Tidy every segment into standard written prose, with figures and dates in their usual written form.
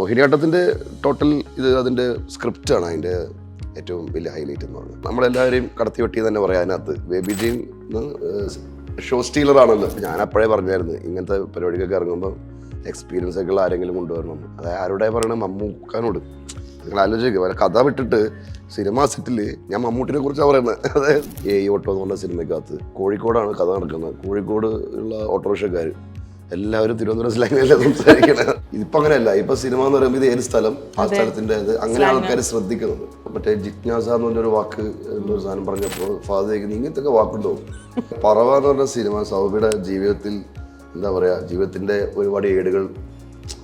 മോഹിനിയാട്ടത്തിൻ്റെ total ഇത് അതിൻ്റെ സ്ക്രിപ്റ്റാണ് അതിൻ്റെ ഏറ്റവും വലിയ ഹൈലൈറ്റ് എന്ന് പറയുന്നത്. നമ്മളെല്ലാവരെയും കടത്തി വെട്ടി തന്നെ പറയാം അതിനകത്ത്. ബേബി ജീൻ ഷോ സ്റ്റീലറാണല്ലോ. ഞാൻ അപ്പോഴേ പറഞ്ഞായിരുന്നു ഇങ്ങനത്തെ പരിപാടിക്കൊക്കെ ഇറങ്ങുമ്പോൾ എക്സ്പീരിയൻസ് ഒക്കെ ഉള്ള ആരെങ്കിലും കൊണ്ടുവരണം. അതായത് ആരുടെ പറയണ മമ്മൂക്കാനോട്. നിങ്ങൾ ആലോചിക്കുക, വല്ല കഥ വിട്ടിട്ട് സിനിമാ സെറ്റിൽ ഞാൻ മമ്മൂട്ടിനെ കുറിച്ചാണ് പറയുന്നത്. അതായത് ഓട്ടോ എന്ന് പറഞ്ഞ സിനിമയ്ക്കകത്ത് കോഴിക്കോടാണ് കഥ നടക്കുന്നത്. കോഴിക്കോട് ഉള്ള ഓട്ടോറിക്ഷക്കാർ എല്ലാവരും തിരുവനന്തപുരം സ്ലാങ്ങിലല്ലേ സംസാരിക്കണത്. ഇതിപ്പോൾ അങ്ങനെയല്ല. ഇപ്പം സിനിമ എന്ന് പറയുമ്പോൾ ഇത് ഏത് സ്ഥലം, ആ സ്ഥലത്തിൻ്റെ ഇത് അങ്ങനെ ആൾക്കാർ ശ്രദ്ധിക്കുന്നത്. മറ്റേ ജിജ്ഞാസ എന്ന് പറഞ്ഞൊരു വാക്ക് എന്നൊരു സാധനം പറഞ്ഞപ്പോൾ ഫാദേക്ക് ഇങ്ങനത്തെ വാക്കുണ്ടോ. പറവ എന്ന് പറഞ്ഞ സിനിമ സൗബിയുടെ ജീവിതത്തിൽ എന്താ പറയുക, ജീവിതത്തിൻ്റെ ഒരുപാട് ഏടുകൾ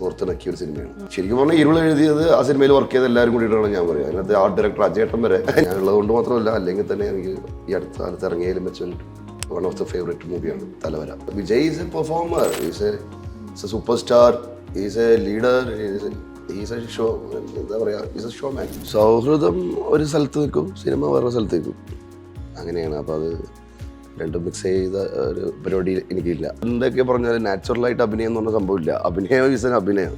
ഓർത്തിണക്കിയ ഒരു സിനിമയാണ്. ശരിക്കും പറഞ്ഞാൽ ഇരുൾ എഴുതിയത് ആ സിനിമയിൽ വർക്ക് ചെയ്ത് എല്ലാവരും കൂടിയിട്ടാണ് ഞാൻ പറയുക. അതിനകത്ത് ആർട്ട് ഡയറക്ടർ അജയേട്ടൻ വരെ ഞാനുള്ളത് കൊണ്ട് മാത്രമല്ല, അല്ലെങ്കിൽ തന്നെ എനിക്ക് ഈ അടുത്ത കാലത്ത് ഇറങ്ങിയതിലും വെച്ചാൽ വൺ ഓഫ് ദ ഫേവറേറ്റ് മൂവിയാണ് Thalavara. Vijay is a performer, is a super star, is a leader, is a show, എന്താ പറയുക, ഈസ് എ ഷോ മാൻ. സൗഹൃദം ഒരു സ്ഥലത്ത് നിൽക്കും, സിനിമ വേറെ സ്ഥലത്ത് നിൽക്കും, അങ്ങനെയാണ്. അപ്പോൾ അത് രണ്ടും മിക്സ് ചെയ്ത ഒരു പരിപാടി എനിക്കില്ല. എന്തൊക്കെ പറഞ്ഞാൽ നാച്ചുറലായിട്ട് അഭിനയം എന്ന് പറഞ്ഞ സംഭവമില്ല. അഭിനയം ഈസ് എൻ അഭിനയം.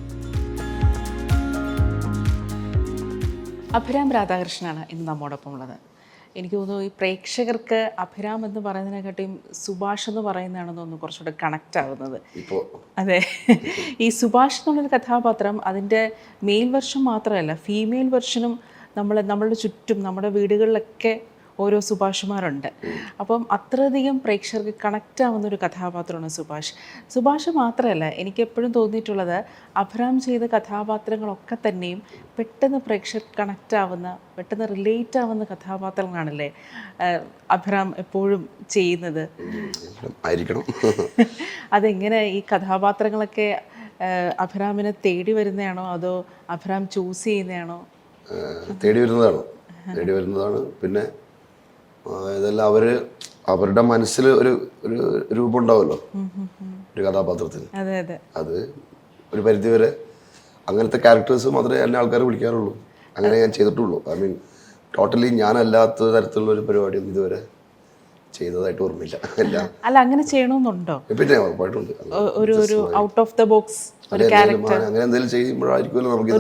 അഭിരാം രാധാകൃഷ്ണനാണ് ഇന്ന് നമ്മോടൊപ്പം ഉള്ളത്. എനിക്ക് തോന്നുന്നു ഈ പ്രേക്ഷകർക്ക് അഭിരാം എന്ന് പറയുന്നതിനെക്കാട്ടിയും സുഭാഷ് എന്ന് പറയുന്നതാണെന്ന് തോന്നുന്നു കുറച്ചുകൂടെ കണക്റ്റ് ആവുന്നത്. അതെ, ഈ സുഭാഷ് എന്നുള്ളൊരു കഥാപാത്രം അതിൻ്റെ മെയിൽ വെർഷൻ മാത്രമല്ല, ഫീമെയിൽ വെർഷനും നമ്മളുടെ ചുറ്റും നമ്മുടെ വീടുകളിലൊക്കെ ഓരോ സുഭാഷുമാരുണ്ട്. അപ്പം അത്രയധികം പ്രേക്ഷകർക്ക് കണക്റ്റ് ആവുന്നൊരു കഥാപാത്രമാണ് സുഭാഷ് മാത്രമല്ല, എനിക്ക് എപ്പോഴും തോന്നിയിട്ടുള്ളത് അഭിരാം ചെയ്ത കഥാപാത്രങ്ങളൊക്കെ തന്നെയും പെട്ടെന്ന് പ്രേക്ഷകർക്ക് കണക്റ്റ് ആവുന്ന, പെട്ടെന്ന് റിലേറ്റ് ആവുന്ന കഥാപാത്രങ്ങളാണല്ലേ അഭിരാം എപ്പോഴും ചെയ്യുന്നത്. അതെങ്ങനെ ഈ കഥാപാത്രങ്ങളൊക്കെ അഭിരാമിനെ തേടി വരുന്നതാണോ അതോ അഭിരാം ചൂസ് ചെയ്യുന്നതാണോ? തേടി വരുന്നതാണ്. പിന്നെ ഇതെല്ലാം അവരുടെ മനസ്സിൽ ഒരു രൂപം ഉണ്ടാവുമല്ലോ ഒരു കഥാപാത്രത്തിന്. അത് ഒരു പരിധിവരെ അങ്ങനത്തെ ക്യാരക്ടേഴ്സ് മാത്രമേ എന്നെ ആൾക്കാർ വിളിക്കാറുള്ളൂ. അങ്ങനെ ഞാൻ ചെയ്തിട്ടുള്ളൂ. ഐ മീൻ ടോട്ടലി ഞാനല്ലാത്ത തരത്തിലുള്ള ഒരു പരിപാടിയൊന്നും ഇതുവരെ ചെയ്തതായിട്ട് ഓർമ്മയില്ല. അല്ല, അങ്ങനെ ചെയ്യണമെന്നുണ്ടോ? പിന്നെ ഉറപ്പായിട്ടുണ്ട്. ഒരു ഔട്ട് ഓഫ് ദ ബോക്സ് അങ്ങനെ എന്തെങ്കിലും ചെയ്യുമ്പോഴായിരിക്കുമല്ലോ നമുക്ക്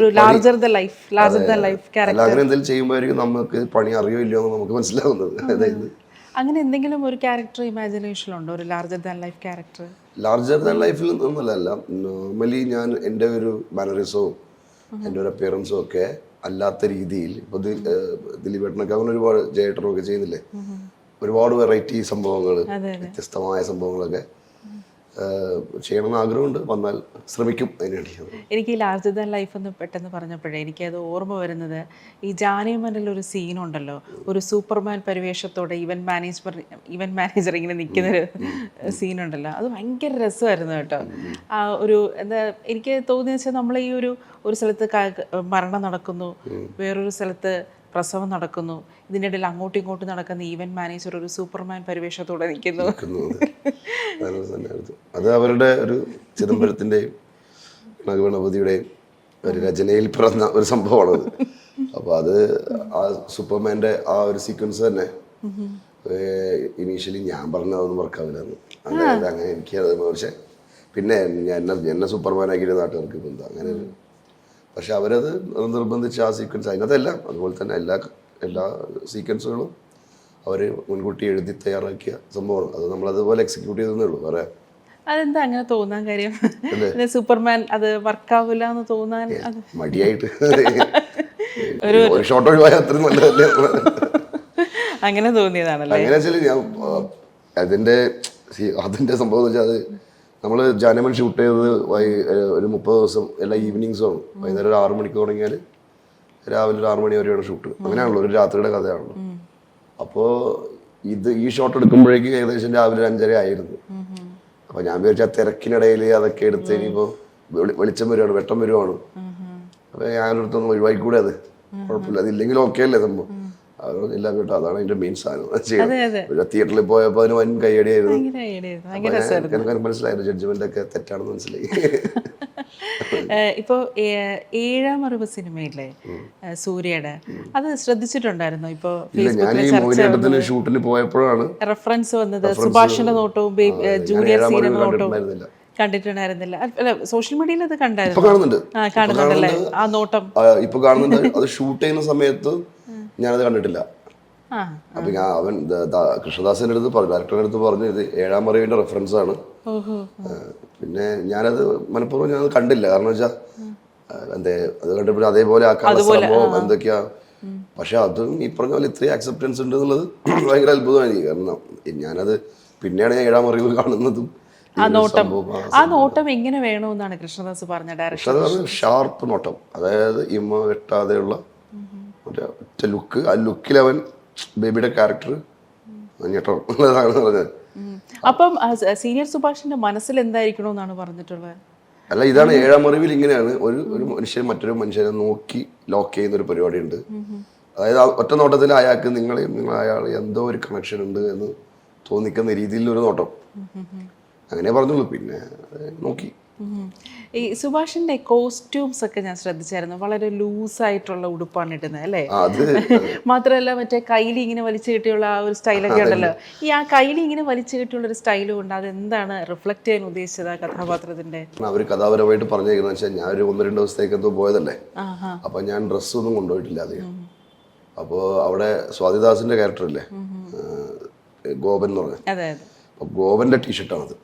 അങ്ങനെ എന്തെങ്കിലും ചെയ്യുമ്പോഴായിരിക്കും നമുക്ക് പണി അറിയോ ഇല്ലയോ എന്ന് നമുക്ക് മനസ്സിലാവുന്നത്. അതായത് അങ്ങനെ എന്തെങ്കിലും ഒരു ക്യാരക്ടർ ഇമാജിനേഷനിലുണ്ടോ, ഒരു larger than life character? Larger than ലൈഫിൽ നിന്നല്ല, നോർമലി ഞാൻ എൻ്റെ ഒരു മാനറിസവും എൻ്റെ ഒരു അപ്പിയറൻസും ഒക്കെ അല്ലാത്ത രീതിയിൽ ഇപ്പോൾ ദിലീപേട്ടനൊക്കെ അങ്ങനെ ഒരുപാട് ജയേട്ടനൊക്കെ ചെയ്യുന്നില്ലേ, ഒരുപാട് വെറൈറ്റി സംഭവങ്ങൾ, വ്യത്യസ്തമായ സംഭവങ്ങളൊക്കെ ചെയ്യണമെന്ന് ആഗ്രഹമുണ്ട്. വന്നാൽ ശ്രമിക്കും അതിനുവേണ്ടി. എനിക്ക് ഈ ലാർജർ ദാൻ ലൈഫ് എന്ന് പെട്ടെന്ന് പറഞ്ഞപ്പോഴേ എനിക്കത് ഓർമ്മ വരുന്നത് ഈ ജാനേമനിലൊരു സീനുണ്ടല്ലോ, ഒരു സൂപ്പർമാൻ പരിവേഷത്തോടെ ഇവന്റ് മാനേജർ ഇങ്ങനെ നിൽക്കുന്നൊരു സീനുണ്ടല്ലോ. അത് ഭയങ്കര രസമായിരുന്നു കേട്ടോ. ഒരു എന്താ എനിക്ക് തോന്നിയെന്ന് വെച്ചാൽ നമ്മൾ ഈ ഒരു സ്ഥലത്ത് മരണം നടക്കുന്നു, വേറൊരു സ്ഥലത്ത് പ്രസവം നടക്കുന്നു, ഇതിൻ്റെ ഇടയിൽ അങ്ങോട്ടും ഇങ്ങോട്ടും നടക്കുന്ന ഈവന്റ് മാനേജർ ഒരു സൂപ്പർമാൻ പരിവേഷത്തോടെ നിൽക്കുന്നു. അത് അവരുടെ ഒരു ചിദംബരത്തിൻ്റെയും ഗണപതിയുടെയും ഒരു രചനയിൽ പിറന്ന ഒരു സംഭവമാണത്. അപ്പോൾ അത് ആ സൂപ്പർമാൻ്റെ ആ ഒരു സീക്വൻസ് തന്നെ ഇനീഷ്യലി ഞാൻ പറഞ്ഞതൊന്നും വർക്കാവില്ലായിരുന്നു. അങ്ങനെ എനിക്കത് പക്ഷേ പിന്നെ എന്നെ സൂപ്പർമാനാക്കിയ നാട്ടുകാർക്ക് ഇപ്പം എന്താ അങ്ങനെ. പക്ഷെ അവരത് നിർബന്ധിച്ച് ആ സീക്വൻസ് അതിനകത്തെല്ലാം അതുപോലെ തന്നെ എല്ലാ സീക്വൻസുകളും അവർ മുൻകൂട്ടി എഴുതി തയ്യാറാക്കിയ സംഭവമാണ്. അത് നമ്മളതുപോലെ എക്സിക്യൂട്ട് ചെയ്തേ ഉള്ളൂ. വേറെ അതെന്താ അങ്ങനെ തോന്നാൻ കാര്യം? സൂപ്പർമാൻ അത് വർക്കാവില്ല എന്ന് തോന്നാൻ മടിയായിട്ട് ഒരു ഷോട്ട് ഒഴിവായ അത്രയും നല്ലതല്ലേ അങ്ങനെ തോന്നിയതാണല്ലേ? അങ്ങനെ വെച്ചാൽ ഞാൻ അതിൻ്റെ സംഭവം എന്ന് വെച്ചാൽ അത് നമ്മൾ ജാനമൻ ഷൂട്ട് ചെയ്തത് ഒരു 30 ദിവസം എല്ലാ ഈവനിങ്സുമാണ്. വൈകുന്നേരം ഒരു 6 മണിക്ക് തുടങ്ങിയാൽ രാവിലെ ഒരു 6 മണി വരെയാണ് ഷൂട്ട്. അങ്ങനെയാണല്ലോ, ഒരു രാത്രിയുടെ കഥയാണല്ലോ. അപ്പോൾ ഈ ഷോട്ട് എടുക്കുമ്പോഴേക്കും ഏകദേശം രാവിലെ 5:30 ആയിരുന്നു. അപ്പോൾ ഞാൻ വിചാരിച്ച ആ തിരക്കിനിടയിൽ അതൊക്കെ എടുത്ത് ഇനിയിപ്പോൾ വെളിച്ചം വരുവാണ്, വെട്ടം വരുവാണ്. അപ്പോൾ ഞാനൊരിടത്തൊന്നും ഒഴിവാക്കിക്കൂടെ, അത് കുഴപ്പമില്ല, അതില്ലെങ്കിലും ഓക്കെ അല്ലേ സംഭവം. അവരൊന്നില്ല കേട്ടോ, അതാണ് അതിന്റെ മെയിൻ സാധനം. തിയേറ്ററിൽ പോയപ്പോൾ അതിന് വൻ കൈയടിയായിരുന്നു. എനിക്ക് മനസ്സിലായിരുന്നു ജഡ്ജ്മെന്റ് ഒക്കെ തെറ്റാണെന്ന് മനസ്സിലായി. ഇപ്പോ 7ാം അറിവ് സിനിമയില്ലേ സൂര്യയുടെ, അത് ശ്രദ്ധിച്ചിട്ടുണ്ടായിരുന്നോ? ഇപ്പൊ ഞാൻ ഷൂട്ടിന് പോയപ്പോഴാണ് റെഫറൻസ് വന്നത്, സുഭാഷിന്റെ നോട്ടവും ജൂനിയർ സീനിന്റെ നോട്ടവും. കണ്ടിട്ടുണ്ടായിരുന്നില്ല. അല്ല, സോഷ്യൽ മീഡിയയിൽ അത് ഇപ്പൊ കണ്ടായിരുന്നു. കാണുന്നുണ്ട്. കാണുന്നുണ്ടല്ലേ ആ നോട്ടം? ഇപ്പൊ കാണുന്നുണ്ട്. അത് ഷൂട്ട് ചെയ്യുന്ന സമയത്ത് ഞാനത് കണ്ടിട്ടില്ല. ആ അപ്പൊ അവൻ കൃഷ്ണദാസിന്റെ അടുത്ത് പറഞ്ഞു, ഡയറക്ടറുടെ അടുത്ത് പറഞ്ഞു ഇത് 7-ാം അറിവിന്റെ റെഫറൻസ് ആണ്. ഓഹോ. പിന്നെ ഞാനത് മനഃപൂർവ്വം ഞാനത് കണ്ടില്ല. കാരണം വെച്ചാൽ എന്തേ അത് കണ്ടപ്പോൾ അതേപോലെ ആക്കാനുള്ള സംഭവം എന്തൊക്കെയാ. പക്ഷെ അതും ഈ പറഞ്ഞ പോലെ ഇത്രയും അക്സെപ്റ്റൻസ് ഉണ്ട് എന്നുള്ളത് ഭയങ്കര അത്ഭുതമായി. കാരണം ഞാനത് പിന്നെയാണ് ഞാൻ 7-ാം അറിവ് കാണുന്നതും. ആ നോട്ടം എങ്ങനെ വേണമെന്നാണ് കൃഷ്ണദാസ് പറഞ്ഞ ഡയറക്ടർ? ഷാർപ്പ് നോട്ടം, അതായത് ഇമ്മ വെട്ടാതെയുള്ള ഒറ്റ ലുക്ക്. ആ ലുക്കിൽ അവൻ ബേബിയുടെ ക്യാരക്ടർ ഞെട്ടണം എന്നുള്ളതാണ് പറഞ്ഞത്. അപ്പം സീനിയർ സുഭാഷിന്റെ മനസ്സിൽ എന്തായിരിക്കണമെന്നാണ് പറഞ്ഞിട്ടുള്ളത്? അല്ല, ഇതാണ് 7-ാം അറിവിൽ ഇങ്ങനെയാണ്. ഒരു മനുഷ്യൻ മറ്റൊരു മനുഷ്യനെ നോക്കി ലോക്ക് ചെയ്യുന്ന ഒരു പരിപാടി ഉണ്ട്. അതായത് ഒറ്റ നോട്ടത്തിൽ അയാൾക്ക് നിങ്ങളെയും അയാൾ എന്തോ ഒരു കണക്ഷൻ ഉണ്ട് എന്ന് തോന്നിക്കുന്ന രീതിയിലൊരു നോട്ടം. അങ്ങനെ പറഞ്ഞുള്ളൂ. പിന്നെ നോക്കി. ഈ സുഭാഷിന്റെ കോസ്റ്റ്യൂംസ് ഒക്കെ ഞാൻ ശ്രദ്ധിച്ചായിരുന്നു. വളരെ ലൂസായിട്ടുള്ള ഉടുപ്പാണ് ഇടുന്നത് അല്ലേ? മാത്രമല്ല മറ്റേ കൈലി ഇങ്ങനെ വലിച്ചു കെട്ടിയുള്ള ആ ഒരു സ്റ്റൈലൊക്കെ ഉണ്ടല്ലോ. ആ കൈലി ഇങ്ങനെ വലിച്ചു കെട്ടിയുള്ള ഒരു സ്റ്റൈലും ഉണ്ട്. അതെന്താണ് റിഫ്ലക്ട് ചെയ്യാൻ ഉദ്ദേശിച്ചത് ആ കഥാപാത്രത്തിന്റെ? അവർ കഥാപരമായിട്ട് പറഞ്ഞേക്കുന്ന വെച്ചാൽ ഞാൻ ഒരു 1-2 ദിവസത്തേക്ക് എന്തോ പോയതല്ലേ. അപ്പൊ ഞാൻ ഡ്രസ്സൊന്നും കൊണ്ടുപോയിട്ടില്ല അധികം. അപ്പോൾ അവിടെ സ്വാതിദാസിന്റെ ക്യാരക്ടർ ഇല്ലേ, ഗോപൻ എന്ന് പറഞ്ഞ, അപ്പൊ ഗോപന്റെ ടീഷർട്ടാണത്.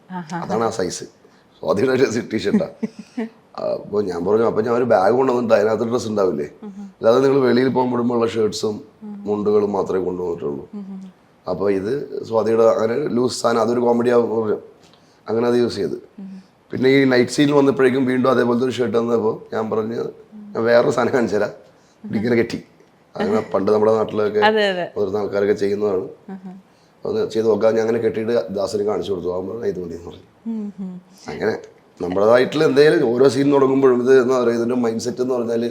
അതാണ് ആ സൈസ്. സ്വാതിയുടെ ടീഷർട്ടാ. അപ്പോൾ ഞാൻ പറഞ്ഞു, അപ്പൊ ഞാൻ ഒരു ബാഗ് കൊണ്ടുവന്നിട്ട് അതിനകത്ത് ഡ്രസ്സ് ഉണ്ടാവില്ലേ, അല്ലാതെ നിങ്ങൾ വെളിയിൽ പോകുമ്പോഴുള്ള ഷർട്ട്സും മുണ്ടുകളും മാത്രമേ കൊണ്ടുവന്നിട്ടുള്ളൂ. അപ്പോൾ ഇത് സ്വാതിയുടെ അങ്ങനെ ലൂസ് സാധനം, അതൊരു കോമഡി ആവും, അങ്ങനെ അത് യൂസ് ചെയ്ത്. പിന്നെ ഈ നൈറ്റ് സീനിൽ വന്നപ്പോഴേക്കും വീണ്ടും അതേപോലത്തെ ഒരു ഷർട്ട് വന്നപ്പോൾ ഞാൻ പറഞ്ഞു ഞാൻ വേറൊരു സാധനം കാണിച്ചു തരാം, ഇങ്ങനെ കെട്ടി. അങ്ങനെ പണ്ട് നമ്മുടെ നാട്ടിലൊക്കെ മുതിർന്ന ആൾക്കാരൊക്കെ ചെയ്യുന്നതാണ്. ഒന്ന് ചെയ്ത് നോക്കാം. ഞാൻ അങ്ങനെ കെട്ടിയിട്ട് ദാസിന് കാണിച്ചു കൊടുത്തു. അവൻ പറഞ്ഞു ഇത് മതി എന്ന് പറഞ്ഞു. അങ്ങനെ നമ്മുടേതായിട്ടുള്ള എന്തെങ്കിലും ഓരോ സീൻ തുടങ്ങുമ്പോഴും ഇത് എന്താ പറയുക, ഇതിൻ്റെ മൈൻഡ് സെറ്റ് എന്ന് പറഞ്ഞാൽ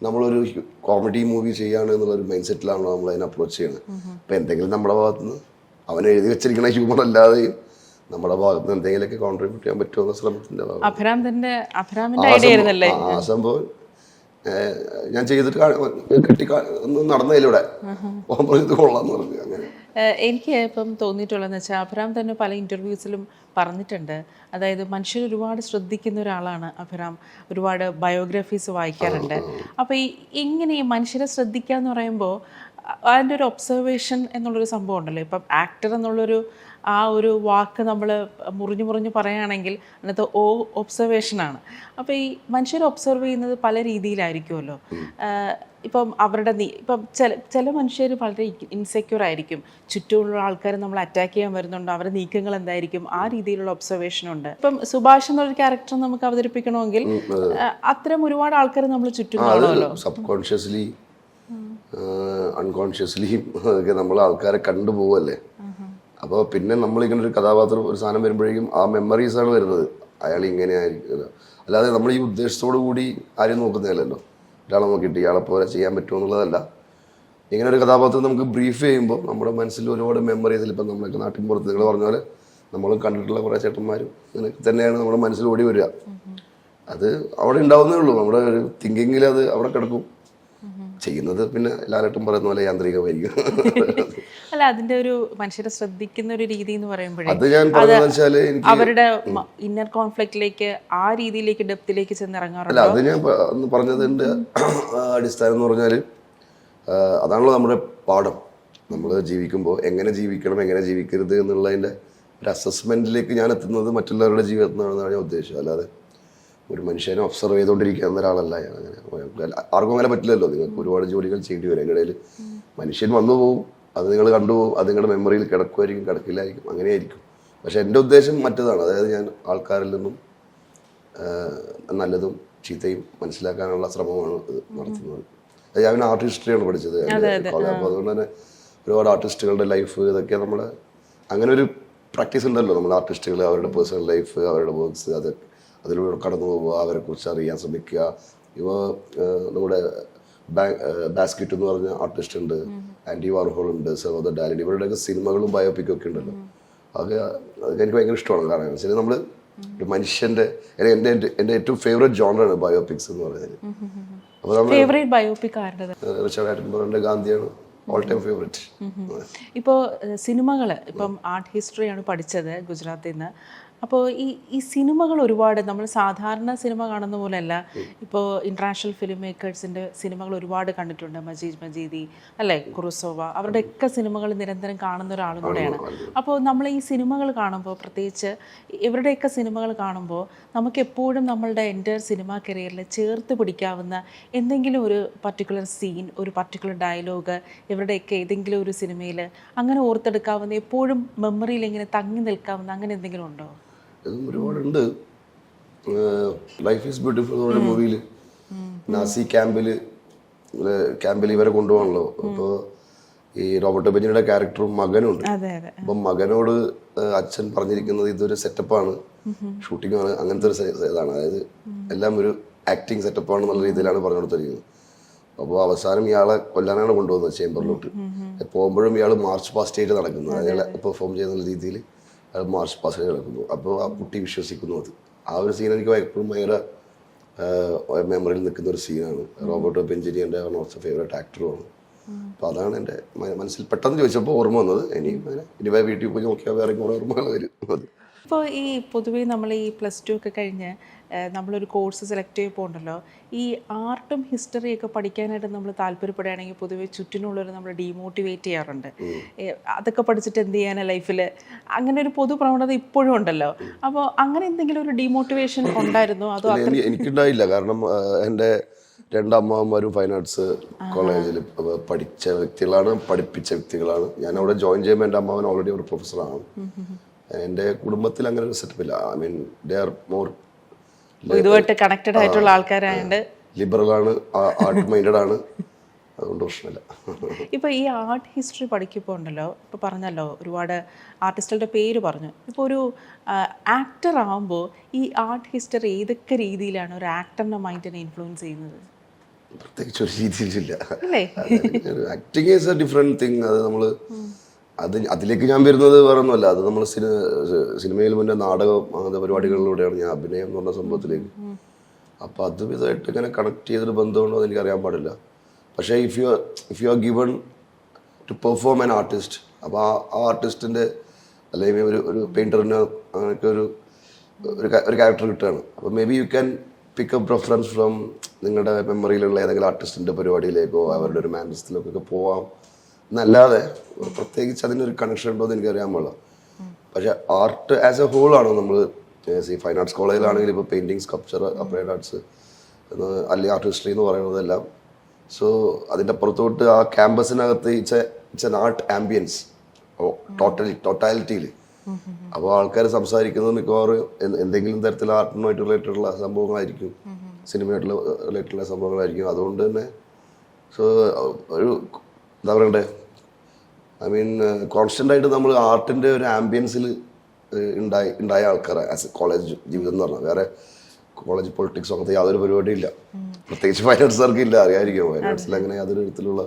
നമ്മളൊരു കോമഡി മൂവി ചെയ്യാണ് എന്നുള്ളൊരു മൈൻഡ് സെറ്റിലാണല്ലോ നമ്മൾ അതിനെ അപ്രോച്ച് ചെയ്യുന്നത്. അപ്പം എന്തെങ്കിലും നമ്മുടെ ഭാഗത്തുനിന്ന് അവൻ എഴുതി വെച്ചിരിക്കുന്ന ഹ്യൂമർ അല്ലാതെയും നമ്മുടെ ഭാഗത്തുനിന്ന് എന്തെങ്കിലുമൊക്കെ കോൺട്രിബ്യൂട്ട് ചെയ്യാൻ പറ്റുമെന്ന ശ്രമത്തിൻ്റെ ആ സംഭവം ഞാൻ ചെയ്തിട്ട് കെട്ടി നടന്നതിലൂടെ ഇത് കൊള്ളാന്ന് പറഞ്ഞു. അങ്ങനെ എനിക്ക് ഇപ്പം തോന്നിയിട്ടുള്ളതെന്ന് വെച്ചാൽ അഭിരാം തന്നെ പല ഇൻ്റർവ്യൂസിലും പറഞ്ഞിട്ടുണ്ട്. അതായത് മനുഷ്യർ ഒരുപാട് ശ്രദ്ധിക്കുന്ന ഒരാളാണ് അഭിരാം. ഒരുപാട് ബയോഗ്രഫീസ് വായിക്കാറുണ്ട്. അപ്പോൾ ഇങ്ങനെ ഈ മനുഷ്യരെ ശ്രദ്ധിക്കുക എന്ന് പറയുമ്പോൾ അതിൻ്റെ ഒരു ഒബ്സർവേഷൻ എന്നുള്ളൊരു സംഭവം ഉണ്ടല്ലോ. ഇപ്പം ആക്ടർ എന്നുള്ളൊരു ആ ഒരു വാക്ക് നമ്മൾ മുറിഞ്ഞു പറയുകയാണെങ്കിൽ അതിനകത്ത് ഒബ്സർവേഷനാണ്. അപ്പോൾ ഈ മനുഷ്യരെ ഒബ്സർവ് ചെയ്യുന്നത് പല രീതിയിലായിരിക്കുമല്ലോ. ഇപ്പം അവരുടെ ഇപ്പം ചില മനുഷ്യർ വളരെ ഇൻസെക്യൂർ ആയിരിക്കും. ചുറ്റുമുള്ള ആൾക്കാർ നമ്മൾ അറ്റാക്ക് ചെയ്യാൻ വരുന്നുണ്ടോ, അവരുടെ നീക്കങ്ങൾ എന്തായിരിക്കും, ആ രീതിയിലുള്ള ഒബ്സർവേഷൻ ഉണ്ട്. ഇപ്പം സുഭാഷ് എന്നൊരു ക്യാരക്ടർ നമുക്ക് അവതരിപ്പിക്കണമെങ്കിൽ അത്തരം ഒരുപാട് ആൾക്കാർ നമ്മൾ ചുറ്റും കാണുമല്ലോ. സബ് കോൺഷ്യസ്ലി അൺകോൺഷ്യസ്ലിയും ഒക്കെ നമ്മൾ ആൾക്കാരെ കണ്ടുപോകല്ലേ. അപ്പോൾ പിന്നെ നമ്മളിങ്ങനെ ഒരു കഥാപാത്രം ഒരു സാധനം വരുമ്പോഴേക്കും ആ മെമ്മറീസാണ് വരുന്നത്. അയാൾ ഇങ്ങനെ ആയിരിക്കും. അല്ലാതെ നമ്മൾ ഈ ഉദ്ദേശത്തോടു കൂടി ആരും നോക്കുന്നില്ലല്ലോ. ഒരാളെ നോക്കിയിട്ട് ഇയാളെ പോലെ ചെയ്യാൻ പറ്റുമോ എന്നുള്ളതല്ല. ഇങ്ങനെ ഒരു കഥാപാത്രം നമുക്ക് ബ്രീഫ് ചെയ്യുമ്പോൾ നമ്മുടെ മനസ്സിൽ ഒരുപാട് മെമ്മറീസ്, ഇപ്പം നമ്മളൊക്കെ നാട്ടിൻ പുറത്ത് നിങ്ങൾ പറഞ്ഞ പോലെ നമ്മൾ കണ്ടിട്ടുള്ള കുറേ ചേട്ടന്മാരും ഇങ്ങനെയൊക്കെ തന്നെയാണ് നമ്മുടെ മനസ്സിൽ ഓടി വരിക. അത് അവിടെ ഉണ്ടാവുന്നേ ഉള്ളൂ. നമ്മുടെ ഒരു തിങ്കിങ്ങിൽ അത് അവിടെ കിടക്കും. ചെയ്യുന്നത് പിന്നെ ലാലേട്ടൻ പറയുന്ന പോലെ യാന്ത്രികമായിരിക്കും. അല്ല, അതിന്റെ ഒരു മനുഷ്യരെ ശ്രദ്ധിക്കുന്ന ഒരു രീതി എന്ന് പറയുമ്പോഴേ അത് ഞാൻ പറഞ്ഞതെന്ന് വെച്ചാല് അവരുടെ ഇന്നർ കോൺഫ്ലിക്റ്റിലേക്ക് ആ രീതിയിലേക്ക് ഡെപ്തിലേക്ക് ചെന്നിറങ്ങാറുണ്ട്. അല്ല, അത് ഞാൻ പറഞ്ഞതിന്റെ അടിസ്ഥാനം എന്ന് പറഞ്ഞാല് അതാണല്ലോ നമ്മുടെ പാഠം. നമ്മൾ ജീവിക്കുമ്പോൾ എങ്ങനെ ജീവിക്കണം എങ്ങനെ ജീവിക്കരുത് എന്നുള്ളതിന്റെ ഒരു അസസ്മെന്റിലേക്ക് ഞാൻ എത്തുന്നത് മറ്റുള്ളവരുടെ ജീവിതത്തിൽ നിന്നാണെന്നാണ് ഞാൻ ഉദ്ദേശിച്ചത്. അല്ലാതെ ഒരു മനുഷ്യനെ ഒബ്സർവ് ചെയ്തുകൊണ്ടിരിക്കുന്ന ഒരാളല്ല ഞാൻ. അങ്ങനെ ആർക്കും അങ്ങനെ പറ്റില്ലല്ലോ. നിങ്ങൾക്ക് ഒരുപാട് ജോലികൾ ചെയ്യേണ്ടി വരും. അതിനിടയിൽ മനുഷ്യൻ വന്നു പോകും, അത് നിങ്ങൾ കണ്ടുപോകും, അത് നിങ്ങളുടെ മെമ്മറിയിൽ കിടക്കുമായിരിക്കും, കിടക്കില്ലായിരിക്കും, അങ്ങനെയായിരിക്കും. പക്ഷെ എൻ്റെ ഉദ്ദേശം മറ്റേതാണ്. അതായത് ഞാൻ ആൾക്കാരിൽ നിന്നും നല്ലതും ചീത്തയും മനസ്സിലാക്കാനുള്ള ശ്രമമാണ് ഇത് നടത്തുന്നത്. ഞാൻ പിന്നെ ആർട്ട് ഹിസ്റ്ററിയാണ് പഠിച്ചത്. അപ്പോൾ അതുകൊണ്ട് തന്നെ ഒരുപാട് ആർട്ടിസ്റ്റുകളുടെ ലൈഫ് ഇതൊക്കെ നമ്മൾ അങ്ങനെ ഒരു പ്രാക്ടീസ് ഉണ്ടല്ലോ. നമ്മൾ ആർട്ടിസ്റ്റുകൾ അവരുടെ പേഴ്സണൽ ലൈഫ്, അവരുടെ വർക്ക്സ്, അതൊക്കെ അതിലൂടെ കടന്നു പോവുക, അവരെക്കുറിച്ച് അറിയാൻ ശ്രമിക്കുക. നമ്മുടെ ബാസ്കറ്റ് എന്ന് പറഞ്ഞ ആർട്ടിസ്റ്റ് ഉണ്ട്, ആൻഡി വാർഹോൾ ഉണ്ട്, സഹോദർ ഡാലി, ഇവരുടെയൊക്കെ സിനിമകളും ബയോപിക്കും ഒക്കെ ഉണ്ടല്ലോ. അതൊക്കെ എനിക്ക് ഭയങ്കര ഇഷ്ടമാണ്. കാരണം വെച്ചാൽ നമ്മൾ ഒരു മനുഷ്യൻ്റെ എൻ്റെ ഏറ്റവും ഫേവറേറ്റ് ജോണറാണ് ബയോപിക്സ് എന്ന് പറയുന്നത്. അപ്പോൾ നമ്മൾ റിച്ചാർഡ് ആറ്റൻബറോയുടെ ഗാന്ധിയാണ് ഓൾ ടൈം ഫേവറേറ്റ്. ഇപ്പോൾ സിനിമകൾ, ഇപ്പം ആർട്ട് ഹിസ്റ്ററിയാണ് പഠിച്ചത് ഗുജറാത്തിൽ നിന്ന്. അപ്പോൾ ഈ സിനിമകൾ ഒരുപാട് നമ്മൾ സാധാരണ സിനിമ കാണുന്ന പോലെയല്ല. ഇപ്പോൾ ഇൻ്റർനാഷണൽ ഫിലിം മേക്കേഴ്സിൻ്റെ സിനിമകൾ ഒരുപാട് കണ്ടിട്ടുണ്ട്. മജീദി അല്ലേ, കുറുസോവ, അവരുടെയൊക്കെ സിനിമകൾ നിരന്തരം കാണുന്ന ഒരാളും കൂടെയാണ്. അപ്പോൾ നമ്മൾ ഈ സിനിമകൾ കാണുമ്പോൾ, പ്രത്യേകിച്ച് ഇവരുടെയൊക്കെ സിനിമകൾ കാണുമ്പോൾ നമുക്ക് എപ്പോഴും നമ്മളുടെ എൻ്റയർ സിനിമാ കരിയറിൽ ചേർത്ത് പിടിക്കാവുന്ന എന്തെങ്കിലും ഒരു പർട്ടിക്കുലർ സീൻ, ഒരു പർട്ടിക്കുലർ ഡയലോഗ്, ഇവരുടെയൊക്കെ ഏതെങ്കിലും ഒരു സിനിമയിൽ അങ്ങനെ ഓർത്തെടുക്കാവുന്ന, എപ്പോഴും മെമ്മറിയിൽ ഇങ്ങനെ തങ്ങി നിൽക്കാവുന്ന അങ്ങനെ എന്തെങ്കിലും ഉണ്ടോ? ഒരുപാടുണ്ട്. ലൈഫ് ഈസ് ബ്യൂട്ടിഫുൾ എന്ന് പറയുന്ന മൂവിയിൽ നാസി ക്യാമ്പിൽ ഇവരെ കൊണ്ടുപോകണല്ലോ. അപ്പോൾ ഈ റോബർട്ടോ ബെഞ്ചിയുടെ ക്യാരക്ടറും മകനുണ്ട്. അപ്പം മകനോട് അച്ഛൻ പറഞ്ഞിരിക്കുന്നത് ഇതൊരു സെറ്റപ്പാണ്, ഷൂട്ടിംഗ് ആണ്, അങ്ങനത്തെ ഒരു ഇതാണ്, അതായത് എല്ലാം ഒരു ആക്ടിങ് സെറ്റപ്പാണ് എന്നുള്ള രീതിയിലാണ് പറഞ്ഞു കൊടുത്തിരിക്കുന്നത്. അപ്പോൾ അവസാനം ഇയാളെ കൊല്ലാനാണ് കൊണ്ടുപോകുന്നത് ചേംബറിലോട്ട്. പോകുമ്പോഴും ഇയാൾ മാർച്ച് പാസ്റ്റ് ആയിട്ട് നടക്കുന്നത്, അയാളെ പെർഫോം ചെയ്യുന്ന രീതിയിൽ അയാൾ മാർച്ച് പാസ്റ്റ് ആയിട്ട് നടക്കുന്നു. അപ്പോൾ ആ കുട്ടി വിശ്വസിക്കുന്നു. അത് ആ ഒരു സീൻ എനിക്ക് എപ്പോഴും ഭയങ്കര മെമ്മറിയിൽ നിൽക്കുന്ന ഒരു സീനാണ്. റോബർട്ടോ ബെഞ്ചിനി എൻ്റെ വൺ ഓഫ് ദ ഫേവറേറ്റ് ആക്ടറുമാണ്. അപ്പോൾ അതാണ് എൻ്റെ മനസ്സിൽ പെട്ടെന്ന് ചോദിച്ചപ്പോൾ ഓർമ്മ വന്നത്. ഇനി വീട്ടിൽ പോയി നോക്കിയാൽ വേറെ കൂടെ ഓർമ്മകൾ വരും. അത് ഇപ്പോൾ ഈ പൊതുവേ നമ്മൾ ഈ +2 ഒക്കെ കഴിഞ്ഞ് നമ്മളൊരു കോഴ്സ് സെലക്ട് ചെയ്യുമ്പോൾ ഉണ്ടല്ലോ, ഈ ആർട്ടും ഹിസ്റ്ററിയൊക്കെ പഠിക്കാനായിട്ട് നമ്മൾ താല്പര്യപ്പെടുകയാണെങ്കിൽ പൊതുവെ ചുറ്റിനുള്ളവർ നമ്മൾ ഡീമോട്ടിവേറ്റ് ചെയ്യാറുണ്ട്. അതൊക്കെ പഠിച്ചിട്ട് എന്ത് ചെയ്യാനാണ് ലൈഫിൽ, അങ്ങനെ ഒരു പൊതു പ്രവണത ഇപ്പോഴും ഉണ്ടല്ലോ. അപ്പോൾ അങ്ങനെ എന്തെങ്കിലും ഒരു ഡീമോട്ടിവേഷൻ ഉണ്ടായിരുന്നോ? അതോ എനിക്കുണ്ടായില്ല. കാരണം എൻ്റെ 2 അമ്മാവന്മാരും ഫൈൻ ആർട്സ് കോളേജിൽ പഠിച്ച വ്യക്തികളാണ്, പഠിപ്പിച്ച വ്യക്തികളാണ്. ഞാൻ അവിടെ ജോയിൻ ചെയ്യുമ്പോൾ എൻ്റെ അമ്മാവൻ ഓൾറെഡി ഒരു പ്രൊഫസറാണ്. എൻ്റെ കുടുംബത്തിൽ അങ്ങനെ ഒരു സെറ്റപ്പ് ഇല്ല. I mean they are more ഇതുമായിട്ട് കണക്റ്റഡ് ആയിട്ടുള്ള ആൾക്കാരായതുകൊണ്ട് ലിബറലാണ്, ആർട്ട് മൈൻഡഡ് ആണ്, അതുകൊണ്ട് പ്രശ്നമില്ല. ഇപ്പോൾ ഈ ആർട്ട് ഹിസ്റ്ററി പഠിക്കുമ്പോൾ ഉണ്ടല്ലോ, ഇപ്പോൾ പറഞ്ഞല്ലോ ഒരുപാട് ആർട്ടിസ്റ്റുകളുടെ പേര് പറഞ്ഞു. ഇപ്പോൾ ഒരു ആക്ടർ ആകുമ്പോൾ ഈ ആർട്ട് ഹിസ്റ്ററി ഏതൊക്കെ രീതിയിലാണ് ഒരു ആക്ടറിൻ്റെ മൈൻഡിനെ ഇൻഫ്ലുവൻസ് ചെയ്യുന്നത്? പ്രത്യേകിച്ച് ഒരു രീതിയിലില്ല. Acting is a different thing. അത് നമ്മൾ അതിലേക്ക് ഞാൻ വരുന്നത് വേറെ ഒന്നുമല്ല. അത് നമ്മൾ സിനിമയിൽ മുന്നേ നാടകം, അങ്ങനത്തെ പരിപാടികളിലൂടെയാണ് ഞാൻ അഭിനയം എന്ന് പറഞ്ഞ സംഭവത്തിലേക്ക്. അപ്പോൾ അതും ഇതായിട്ട് ഇങ്ങനെ കണക്ട് ചെയ്തൊരു ബന്ധമുണ്ടോ എന്ന് എനിക്കറിയാൻ പാടില്ല. പക്ഷേ if you are given to perform an artist, അപ്പോൾ ആ ആർട്ടിസ്റ്റിൻ്റെ അല്ലെങ്കിൽ ഒരു പെയിൻറ്ററിന് അങ്ങനെയൊക്കെ ഒരു ക്യാരക്ടർ കിട്ടുകയാണ്. അപ്പോൾ may be you can pickup reference from നിങ്ങളുടെ മെമ്മറിയിലുള്ള ഏതെങ്കിലും ആർട്ടിസ്റ്റിൻ്റെ പരിപാടിയിലേക്കോ അവരുടെ ഒരു മാനസികത്തിലേക്കൊക്കെ പോവാം എന്നല്ലാതെ പ്രത്യേകിച്ച് അതിനൊരു കണക്ഷൻ ഉണ്ടോ എന്ന് എനിക്കറിയാൻ പാടില്ല. പക്ഷേ ആർട്ട് ആസ് എ ഹോൾ ആണോ നമ്മൾ ഫൈൻ ആർട്സ് കോളേജിലാണെങ്കിൽ ഇപ്പോൾ പെയിൻറ്റിങ്, സ്കൾപ്ചർ, അപ്ലൈഡ് ആർട്സ് അല്ലെങ്കിൽ ആർട്ട് ഹിസ്റ്ററി എന്ന് പറയുന്നതെല്ലാം. സോ അതിൻ്റെ പുറത്തോട്ട് ആ ക്യാമ്പസിനകത്ത് ഇറ്റ്സ് എൻ ആർട്ട് ആംബിയൻസ് ടോട്ടാലിറ്റിയിൽ. അപ്പോൾ ആൾക്കാർ സംസാരിക്കുന്നത് മിക്കവാറും എന്തെങ്കിലും തരത്തിൽ ആർട്ടിനുമായിട്ട് റിലേറ്റഡുള്ള സംഭവങ്ങളായിരിക്കും, സിനിമയായിട്ടുള്ള റിലേറ്റഡുള്ള സംഭവങ്ങളായിരിക്കും. അതുകൊണ്ട് തന്നെ സോ ഒരു എന്താ പറയണ്ടേ, ഐ മീൻ കോൺസ്റ്റൻ്റ് ആയിട്ട് നമ്മൾ ആർട്ടിൻ്റെ ഒരു ആംബിയൻസിൽ ഉണ്ടായ ആൾക്കാരാണ് ആസ് എ കോളേജ് ജീവിതം എന്ന് പറഞ്ഞാൽ. വേറെ കോളേജ് പൊളിറ്റിക്സ് അങ്ങനത്തെ യാതൊരു പരിപാടിയില്ല, പ്രത്യേകിച്ച് ഫൈൻ ആർട്സുകാർക്ക് ഇല്ല, അറിയാമായിരിക്കും. ഫൈൻ ആർട്സിൽ അങ്ങനെ യാതൊരു തരത്തിലുള്ള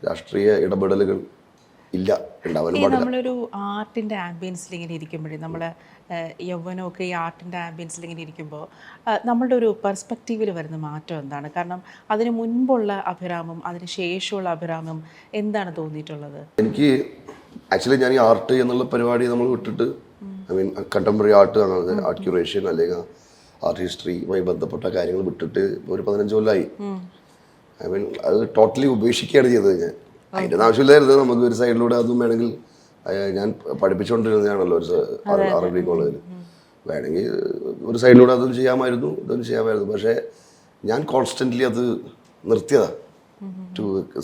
രാഷ്ട്രീയ ഇടപെടലുകൾ ഇല്ല, ഉണ്ടാവാനും പാടില്ല. നമ്മളൊരു ആർട്ടിൻ്റെ ആംബിയൻസിൽ ഇങ്ങനെ ഇരിക്കുമ്പോഴേ, നമ്മൾ യൗവനമൊക്കെ ഈ ആർട്ടിൻ്റെ ആംബിയൻസിൽ ഇങ്ങനെ ഇരിക്കുമ്പോൾ നമ്മളുടെ ഒരു പെർസ്പെക്റ്റീവിൽ വരുന്ന മാറ്റം എന്താണ്? കാരണം അതിന് മുൻപുള്ള അഭിരാമം, അതിന് ശേഷമുള്ള അഭിരാമം എന്താണ് തോന്നിയിട്ടുള്ളത്? എനിക്ക് ആക്ച്വലി ഞാൻ ഈ ആർട്ട് എന്നുള്ള പരിപാടി നമ്മൾ വിട്ടിട്ട്, ഐ മീൻ കണ്ടംപററി ആർട്ട് ആണ്, ആർട്ട് ക്യൂറേഷൻ അല്ലെങ്കിൽ ആർട്ട് ഹിസ്റ്ററിയുമായി ബന്ധപ്പെട്ട കാര്യങ്ങൾ വിട്ടിട്ട് ഒരു 15 കൊല്ലമായി. ഐ മീൻ അത് ടോട്ടലി ഉപേക്ഷിക്കുകയാണ് ചെയ്തത് ഞാൻ. അതിൻ്റെ ആവശ്യമില്ലായിരുന്നു. നമുക്ക് ഒരു സൈഡിലൂടെ അതും വേണമെങ്കിൽ, ഞാൻ പഠിപ്പിച്ചുകൊണ്ടിരുന്നതാണല്ലോ ഒരു അറബി കോളേജിൽ, വേണമെങ്കിൽ ഒരു സൈഡിലൂടെ അതും ചെയ്യാമായിരുന്നു, ഇതൊന്നും ചെയ്യാമായിരുന്നു. പക്ഷേ ഞാൻ കോൺസ്റ്റൻ്റ്ലി അത് നിർത്തിയതാണ്.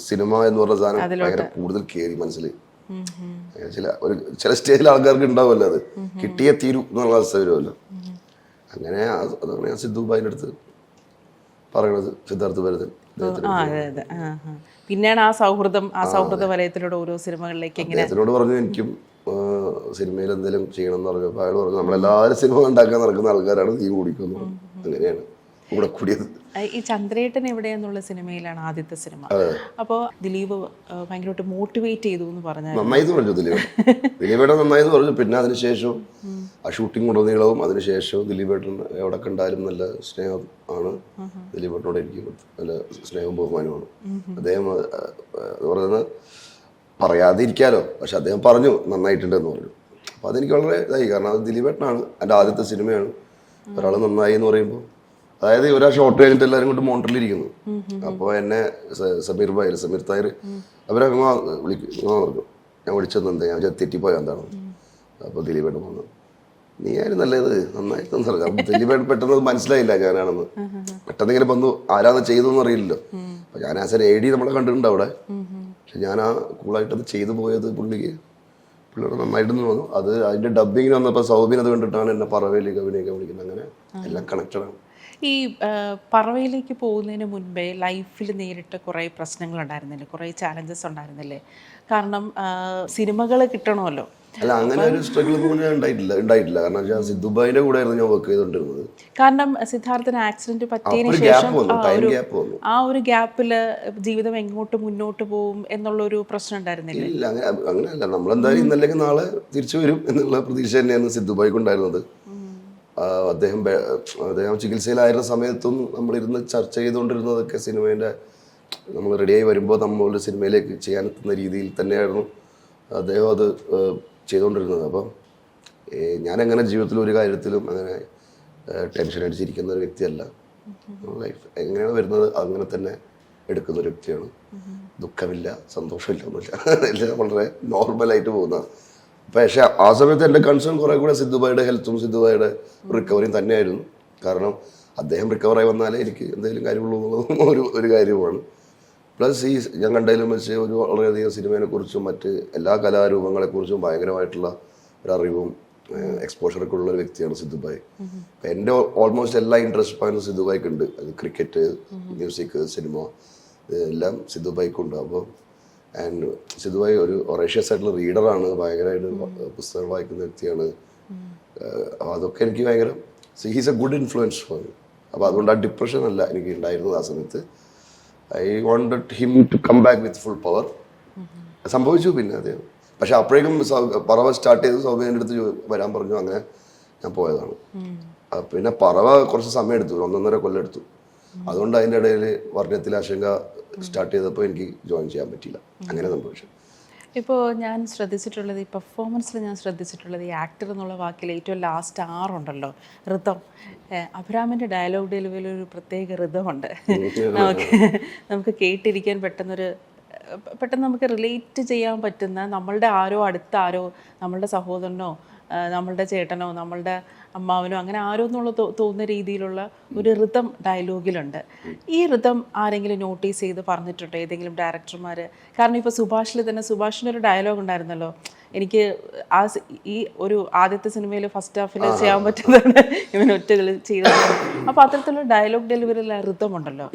സിനിമ എന്ന് പറഞ്ഞ സാധനം ഭയങ്കര കൂടുതൽ കയറി മനസ്സിൽ. ചില സ്റ്റേജിൽ ആൾക്കാർക്ക് ഉണ്ടാവുമല്ലോ, അത് കിട്ടിയേ തീരൂ എന്നുള്ള അവസ്ഥ വരുമല്ലോ. അങ്ങനെ അതാണ് ഞാൻ സിദ്ധു ഭായിൻ്റെ അടുത്ത് പറയണത്, സിദ്ധാർത്ഥ ഭരതൻ. പിന്നെയാണ് ആ സൗഹൃദ വലയത്തിലൂടെ ഓരോ സിനിമകളിലേക്ക് അദ്ദേഹത്തിനോട് പറഞ്ഞു എനിക്കും സിനിമയിൽ എന്തെങ്കിലും ചെയ്യണം എന്ന് പറഞ്ഞപ്പോൾ അയാൾ പറഞ്ഞു നമ്മളെല്ലാവരും സിനിമ ഉണ്ടാക്കാൻ നടക്കുന്ന ആൾക്കാരാണ്, നീ കൂടിക്കുന്നു. അങ്ങനെയാണ് കൂടെ കൂടിയത്. ഈ ചന്ദ്രേട്ടൻ എവിടെയെന്നുള്ള സിനിമയിലാണ് ആദ്യത്തെ സിനിമ. അപ്പോൾ ദിലീപ് ഭയങ്കരമായിട്ട് മോട്ടിവേറ്റ് ചെയ്തു എന്ന് പറഞ്ഞാൽ നന്നായി പറഞ്ഞു. ദിലീപേട്ടൻ നന്നായി പറഞ്ഞു. പിന്നെ അതിനുശേഷം ആ ഷൂട്ടിംഗ് ഉടനീളവും അതിനുശേഷവും ദിലീപേട്ടൻ എവിടെ കണ്ടാലും നല്ല സ്നേഹം ആണ്. ദിലീപേട്ടനോട് എനിക്ക് നല്ല സ്നേഹവും ബഹുമാനമാണ്. അദ്ദേഹം പറയുന്നത് പറയാതെ ഇരിക്കാലോ, പക്ഷെ അദ്ദേഹം പറഞ്ഞു നന്നായിട്ടുണ്ടെന്ന് പറഞ്ഞു. അപ്പോൾ അതെനിക്ക് വളരെ ഇതായി. കാരണം അത് ദിലീപേട്ടനാണ്, എൻ്റെ ആദ്യത്തെ സിനിമയാണ്. ഒരാൾ നന്നായി എന്ന് പറയുമ്പോൾ, അതായത് ഒരാൾ ഷോട്ട് കഴിഞ്ഞിട്ട് എല്ലാവരും കൊണ്ട് മോണിറ്ററിലിരിക്കുന്നു. അപ്പോൾ എന്നെ സമീർ തായർ അവരങ്ങ് പറഞ്ഞു, ഞാൻ വിളിച്ചത് എന്താ, ഞാൻ തെറ്റിപ്പോയാൽ എന്താണ്. അപ്പോൾ ദിലീപേട്ടൻ പറഞ്ഞു, നീ ആരും നല്ലത് നന്നായിട്ടെന്ന് പറഞ്ഞു. ദിലീപേട്ടൻ പെട്ടെന്ന് അത് മനസ്സിലായില്ല ഞാനാണെന്ന്. പെട്ടെന്ന് ഇങ്ങനെ വന്നു, ആരാന്ന് ചെയ്തതെന്ന് അറിയില്ലല്ലോ. അപ്പോൾ ഞാൻ ആസ് എൻ AD നമ്മളെ കണ്ടിട്ടുണ്ട് അവിടെ. പക്ഷെ ഞാൻ ആ കൂളായിട്ട് അത് ചെയ്തു പോയത് പുള്ളിയുടെ നന്നായിട്ടെന്ന് തോന്നുന്നു. അത് അതിൻ്റെ ഡബ്ബിങ്ങിന് വന്നപ്പോൾ സൗബിൻ അത് കണ്ടിട്ടാണ് എന്നെ പറവയിലേക്ക് അഭിനയിക്കാൻ വിളിക്കുന്നത്. അങ്ങനെ എല്ലാം കണക്റ്റഡാണ്. ഈ പറവയിലേക്ക് പോകുന്നതിന് മുൻപേ ലൈഫിൽ നേരിട്ട് കുറേ പ്രശ്നങ്ങളുണ്ടായിരുന്നില്ലേ, കുറേ ചാലഞ്ചസ് ഉണ്ടായിരുന്നില്ലേ? കാരണം സിനിമകൾ കിട്ടണമല്ലോ. അല്ല, അങ്ങനെ ഒരു സ്ട്രഗിൾ ഉണ്ടായിട്ടില്ല. കാരണം വെച്ചാൽ സിദ്ധുബായിന്റെ കൂടെ ആയിരുന്നു ഞാൻ വർക്ക് ചെയ്തോണ്ടിരുന്നത്. കാരണം സിദ്ധാർത്ഥന് ആക്സിഡന്റ് പറ്റിയതിനു ശേഷം ആ ഒരു ഗ്യാപ്പില് ജീവിതം എങ്ങോട്ട് മുന്നോട്ട് പോകും എന്നുള്ളൊരു പ്രശ്നം ഉണ്ടായിരുന്നില്ല? ഇല്ല, അങ്ങനെയല്ല. നമ്മളെന്തായാലും ഇന്നല്ലെങ്കിൽ നാളെ തിരിച്ചു വരും എന്നുള്ള പ്രതീക്ഷ തന്നെയായിരുന്നു സിദ്ധുബായിക്ക് ഉണ്ടായിരുന്നത്. അദ്ദേഹം ചികിത്സയിലായിരുന്ന സമയത്തും നമ്മളിരുന്ന് ചർച്ച ചെയ്തുകൊണ്ടിരുന്നതൊക്കെ സിനിമേൻ്റെ നമ്മൾ റെഡിയായി വരുമ്പോൾ നമ്മളൊരു സിനിമയിലേക്ക് ചെയ്യാനെത്തുന്ന രീതിയിൽ തന്നെയായിരുന്നു അദ്ദേഹം അത് ചെയ്തുകൊണ്ടിരുന്നത്. അപ്പം ഞാനങ്ങനെ ജീവിതത്തിൽ ഒരു കാര്യത്തിലും അങ്ങനെ ടെൻഷൻ അടിച്ചിരിക്കുന്ന ഒരു വ്യക്തിയല്ല. ലൈഫ് എങ്ങനെയാണ് വരുന്നത് അങ്ങനെ തന്നെ എടുക്കുന്ന ഒരു വ്യക്തിയാണ്. ദുഃഖമില്ല, സന്തോഷമില്ല, ഒന്നുമില്ല, എല്ലാം വളരെ നോർമലായിട്ട് പോകുന്നതാണ്. പക്ഷേ ആ സമയത്ത് എൻ്റെ കൺസേൺ കുറേ കൂടെ സിദ്ധുബായിയുടെ ഹെൽത്തും സിദ്ധുബായിയുടെ റിക്കവറിയും തന്നെയായിരുന്നു. കാരണം അദ്ദേഹം റിക്കവറായി വന്നാലേ എനിക്ക് എന്തെങ്കിലും കാര്യമുള്ളൂ എന്നുള്ളതും ഒരു കാര്യമാണ്. പ്ലസ് ഈ ഞാൻ കണ്ടതിലും വെച്ച് വളരെയധികം സിനിമയെക്കുറിച്ചും മറ്റ് എല്ലാ കലാരൂപങ്ങളെക്കുറിച്ചും ഭയങ്കരമായിട്ടുള്ള ഒരറിവും എക്സ്പോഷറൊക്കെ ഉള്ള ഒരു വ്യക്തിയാണ് സിദ്ധുബായി. അപ്പം എൻ്റെ ഓൾമോസ്റ്റ് എല്ലാ ഇൻട്രസ്റ്റ് പോയിന്റും സിദ്ധുബായിക്ക് ഉണ്ട്. അത് ക്രിക്കറ്റ്, മ്യൂസിക്, സിനിമ, എല്ലാം സിദ്ധുബായിക്കുണ്ട്. അപ്പോൾ ആൻഡ് സിദ്ധുബായി ഒരു ഒറേഷ്യസ് ആയിട്ടുള്ള റീഡറാണ്, ഭയങ്കരമായിട്ട് പുസ്തകങ്ങൾ വായിക്കുന്ന വ്യക്തിയാണ്. അപ്പോൾ അതൊക്കെ എനിക്ക് ഭയങ്കര he's a good influence for me. അപ്പോൾ അതുകൊണ്ട് ആ ഡിപ്രഷൻ അല്ല എനിക്ക് ഉണ്ടായിരുന്നത് ആ സമയത്ത്. I wanted him to come back with full power. സംഭവിച്ചു പിന്നെ അദ്ദേഹം. പക്ഷെ അപ്പോഴേക്കും പറവ സ്റ്റാർട്ട് ചെയ്ത് സൗബിൻ്റെ അടുത്ത് വരാൻ പറഞ്ഞു. അങ്ങനെ ഞാൻ പോയതാണ്. പിന്നെ പറവ കുറച്ച് സമയം എടുത്തു, 1.5 കൊല്ലം എടുത്തു. അതുകൊണ്ട് അതിൻ്റെ ഇടയിൽ വർണ്ണത്തിൽ ആശങ്ക സ്റ്റാർട്ട് ചെയ്തപ്പോൾ എനിക്ക് ജോയിൻ ചെയ്യാൻ പറ്റില്ല. അങ്ങനെ സംഭവിച്ചു. ഇപ്പോൾ ഞാൻ ശ്രദ്ധിച്ചിട്ടുള്ളത്, ഈ പെർഫോമൻസിൽ ഞാൻ ശ്രദ്ധിച്ചിട്ടുള്ളത്, ഈ ആക്ടർ എന്നുള്ള വാക്കിൽ ഏറ്റവും ലാസ്റ്റ് ഉണ്ടല്ലോ, ഋതം. അഭിരാമിൻ്റെ ഡയലോഗ് ഡെലിവറിയിൽ ഒരു പ്രത്യേക ഋതമുണ്ട്. നമുക്ക് കേട്ടിരിക്കാൻ പെട്ടെന്ന് നമുക്ക് റിലേറ്റ് ചെയ്യാൻ പറ്റുന്ന, നമ്മളുടെ അടുത്ത ആരോ, നമ്മളുടെ സഹോദരനോ നമ്മളുടെ ചേട്ടനോ നമ്മളുടെ അമ്മാവനോ അങ്ങനെ ആരോ എന്നുള്ള തോന്നുന്ന രീതിയിലുള്ള ഒരു ഋതം ഡയലോഗിലുണ്ട്. ഈ ഋതം ആരെങ്കിലും നോട്ടീസ് ചെയ്ത് പറഞ്ഞിട്ടുണ്ടോ ഏതെങ്കിലും ഡയറക്ടർമാർ? കാരണം ഇപ്പോൾ സുഭാഷിൻ്റെ ഒരു ഡയലോഗ് ഉണ്ടായിരുന്നല്ലോ, എനിക്ക് ഈ ഒരു ആദ്യത്തെ സിനിമയിൽ ഫസ്റ്റ് ഹാഫിൽ ചെയ്യാൻ പറ്റുന്നതാണ് ഇവൻ ഒറ്റകൾ ചെയ്തത്. അപ്പോൾ അത്തരത്തിലുള്ള ഡയലോഗ് ഡെലിവറിയിലെ ഋതമുണ്ടല്ലോ,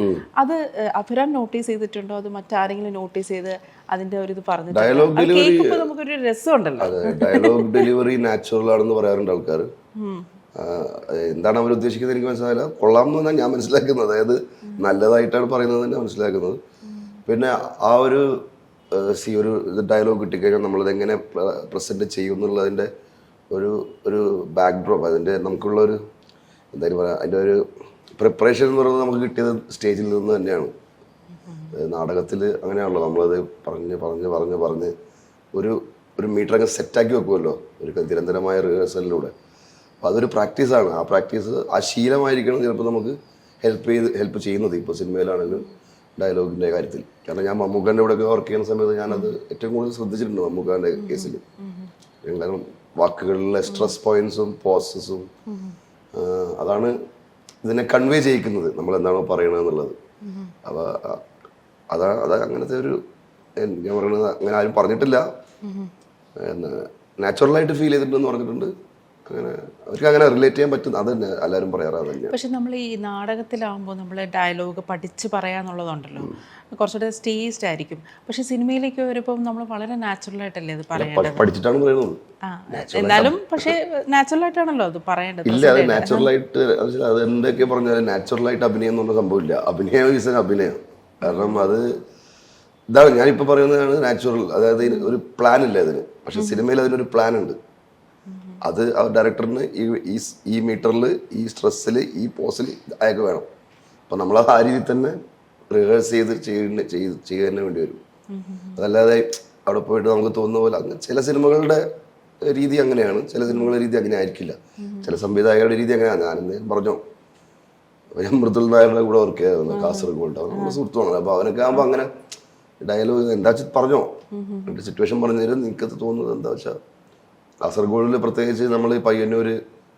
അത് അഭിരാം നോട്ടീസ് ചെയ്തിട്ടുണ്ടോ? അത് മറ്റാരെങ്കിലും നോട്ടീസ് ചെയ്ത് അതിന്റെ ഒരു ഇത് പറഞ്ഞിട്ടുണ്ടോ? നമുക്കൊരു രസമുണ്ടല്ലോ. ഡയലോഗ് ഡെലിവറി നാച്ചുറൽ ആണെന്ന് പറയാറുണ്ട് ആൾക്കാർ. എന്താണ് അവർ ഉദ്ദേശിക്കുന്നത് എനിക്ക് മനസ്സിലായില്ല. കൊള്ളാം എന്ന് ഞാൻ മനസ്സിലാക്കുന്നത്, അതായത് നല്ലതായിട്ടാണ് പറയുന്നത് തന്നെ മനസ്സിലാക്കുന്നത്. പിന്നെ ആ ഒരു ഡയലോഗ് കിട്ടിക്കഴിഞ്ഞാൽ നമ്മളത് എങ്ങനെ പ്രസന്റ് ചെയ്യും എന്നുള്ളതിൻ്റെ ഒരു ബാക്ക്ഡ്രോപ്പ്, അതിൻ്റെ നമുക്കുള്ള ഒരു എന്തായാലും പറയാം, അതിൻ്റെ ഒരു പ്രിപ്പറേഷൻ എന്ന് പറയുന്നത് നമുക്ക് കിട്ടിയത് സ്റ്റേജിൽ നിന്ന് തന്നെയാണ്. നാടകത്തിൽ അങ്ങനെയാണല്ലോ, നമ്മളത് പറഞ്ഞ് ഒരു മീറ്റർ അങ്ങ് സെറ്റാക്കി വെക്കുമല്ലോ ഒരു നിരന്തരമായ റിഹേഴ്സലിലൂടെ. അപ്പോൾ അതൊരു പ്രാക്ടീസാണ്. ആ പ്രാക്ടീസ്, ആ ശീലമായിരിക്കണം ചിലപ്പോൾ നമുക്ക് ഹെൽപ്പ് ചെയ്യുന്നത് ഇപ്പോൾ സിനിമയിലാണെങ്കിലും ഡയലോഗിൻ്റെ കാര്യത്തിൽ. കാരണം ഞാൻ മമ്മൂക്കാൻ്റെ കൂടെയൊക്കെ വർക്ക് ചെയ്യുന്ന സമയത്ത് ഞാനത് ഏറ്റവും കൂടുതൽ ശ്രദ്ധിച്ചിട്ടുണ്ട് മമ്മൂക്കാൻ്റെ കേസിൽ. കാരണം വാക്കുകളിലെ സ്ട്രെസ് പോയിന്റ്സും പോസസും അതാണ് ഇതിനെ കൺവേ ചെയ്യിക്കുന്നത്, നമ്മൾ എന്താണോ പറയണതെന്നുള്ളത്. അപ്പോൾ അതാ അങ്ങനത്തെ ഒരു, ഞാൻ പറയണത് അങ്ങനെ ആരും പറഞ്ഞിട്ടില്ല, നാച്ചുറലായിട്ട് ഫീൽ ചെയ്തിട്ടുണ്ടെന്ന് പറഞ്ഞിട്ടുണ്ട്. അങ്ങനെ അവർക്ക് അങ്ങനെ റിലേറ്റ് ചെയ്യാൻ പറ്റും, അത് തന്നെ എല്ലാവരും പറയാറ് തന്നെയാണ്. പക്ഷെ നമ്മൾ ഈ നാടകത്തിലാകുമ്പോൾ നമ്മൾ ഡയലോഗ് പഠിച്ച് പറയാന്നുള്ളതുണ്ടല്ലോ, കുറച്ചുകൂടെ സ്റ്റേജ്ഡ് ആയിരിക്കും. പക്ഷെ സിനിമയിലേക്ക് വരുമ്പോൾ നമ്മൾ വളരെ നാച്ചുറലായിട്ടല്ലേ അത് പറയേണ്ടത്? പഠിച്ചിട്ടാണ് പറയുന്നത്. എന്നാലും പക്ഷേ നാച്ചുറലായിട്ടാണല്ലോ അത് പറയേണ്ടത്. ഇല്ല, അത് നാച്ചുറലായിട്ട് അത് എന്തൊക്കെ പറഞ്ഞാലും നാച്ചുറലായിട്ട് അഭിനയം എന്നുള്ള സംഭവമില്ല. അഭിനയം ഈസ് അഭിനയം. കാരണം അത് ഇതാണ് ഞാനിപ്പോൾ പറയുന്നതാണ് നാച്ചുറൽ. അതായത് ഒരു പ്ലാൻ ഇല്ല ഇതിന്. പക്ഷെ സിനിമയിൽ അതിനൊരു പ്ലാൻ ഉണ്ട്. അത് ആ ഡയറക്ടറിന് ഈ മീറ്ററിൽ, ഈ സ്ട്രെസ്സിൽ, ഈ പോസിൽ അയാൾക്ക് വേണം. അപ്പം നമ്മളത് ആ രീതിയിൽ തന്നെ റിഹേഴ്സ് ചെയ്ത് ചെയ്യാൻ വേണ്ടി വരും. അതല്ലാതെ അവിടെ പോയിട്ട് നമുക്ക് തോന്നുന്ന പോലെ അങ്ങനെ ചില സിനിമകളുടെ രീതി അങ്ങനെയാണ്, ചില സിനിമകളുടെ രീതി അങ്ങനെ ആയിരിക്കില്ല, ചില സംവിധായകരുടെ രീതി അങ്ങനെയാണ്. ഞാനെന്ന് പറഞ്ഞോ, മൃദുൽ നായരുടെ കൂടെ വർക്ക് ചെയ്യാറുണ്ട് കാസർഗോഡ്, അവൻ നമ്മുടെ സുഹൃത്തുമാണ്. അപ്പോൾ അവനൊക്കെ ആകുമ്പോൾ അങ്ങനെ ഡയലോഗ് എന്താ വെച്ചാൽ പറഞ്ഞോ, എൻ്റെ സിറ്റുവേഷൻ പറഞ്ഞു തരും. എനിക്കത് തോന്നുന്നത് എന്താ വെച്ചാൽ കാസർഗോഡിൽ പ്രത്യേകിച്ച് നമ്മൾ ഈ പയ്യന്നൂർ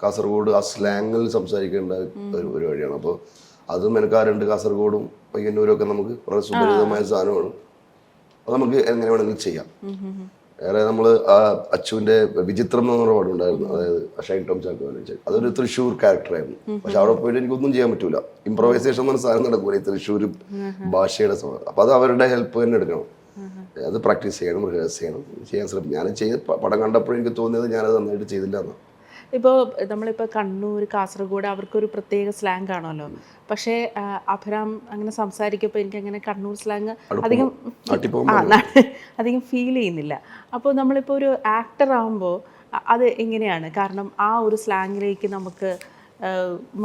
കാസർഗോഡ് ആ സ്ലാങ്ങിൽ സംസാരിക്കേണ്ട ഒരു വഴിയാണ്. അപ്പോൾ അതും മെനക്കാരുണ്ട്, കാസർഗോഡും പയ്യന്നൂരും ഒക്കെ നമുക്ക് വളരെ സുപരിചിതമായ സാധനമാണ്. അത് നമുക്ക് എങ്ങനെ വേണമെങ്കിലും ചെയ്യാം. വേറെ നമ്മൾ ആ അച്ചുവിൻ്റെ വിചിത്രം എന്ന് പറഞ്ഞ പാടുണ്ടായിരുന്നു, അതായത് ഷൈൻ ടോം ചാക്കോ, അതൊരു തൃശ്ശൂർ ക്യാരക്ടറായിരുന്നു. പക്ഷെ അവിടെ പോയിട്ട് എനിക്കൊന്നും ചെയ്യാൻ പറ്റൂല, ഇംപ്രവൈസേഷൻ എന്ന് പറഞ്ഞ സാധനം നടക്കൂല ഈ തൃശ്ശൂർ ഭാഷയുടെ സമയം. അപ്പോൾ അത് അവരുടെ ഹെൽപ്പ് തന്നെ എടുക്കണം, അത് പ്രാക്ടീസ് ചെയ്യണം, റിഹേഴ്സ് ചെയ്യണം, ചെയ്യാൻ ശ്രമിക്കും. ഞാൻ പടം കണ്ടപ്പോഴും എനിക്ക് തോന്നിയത് ഞാനത് നന്നായിട്ട് ചെയ്തില്ല എന്നാണ്. ഇപ്പോൾ നമ്മളിപ്പോൾ കണ്ണൂർ, കാസർഗോഡ് അവർക്കൊരു പ്രത്യേക സ്ലാങ് കാണുമല്ലോ. പക്ഷേ അഭിരാം അങ്ങനെ സംസാരിക്കുമ്പോൾ എനിക്ക് അങ്ങനെ കണ്ണൂർ സ്ലാങ് അധികം ഫീൽ ചെയ്യുന്നില്ല. അപ്പോൾ നമ്മളിപ്പോൾ ഒരു ആക്ടർ ആകുമ്പോൾ അത് എങ്ങനെയാണ്? കാരണം ആ ഒരു സ്ലാങ്ങിലേക്ക് നമുക്ക്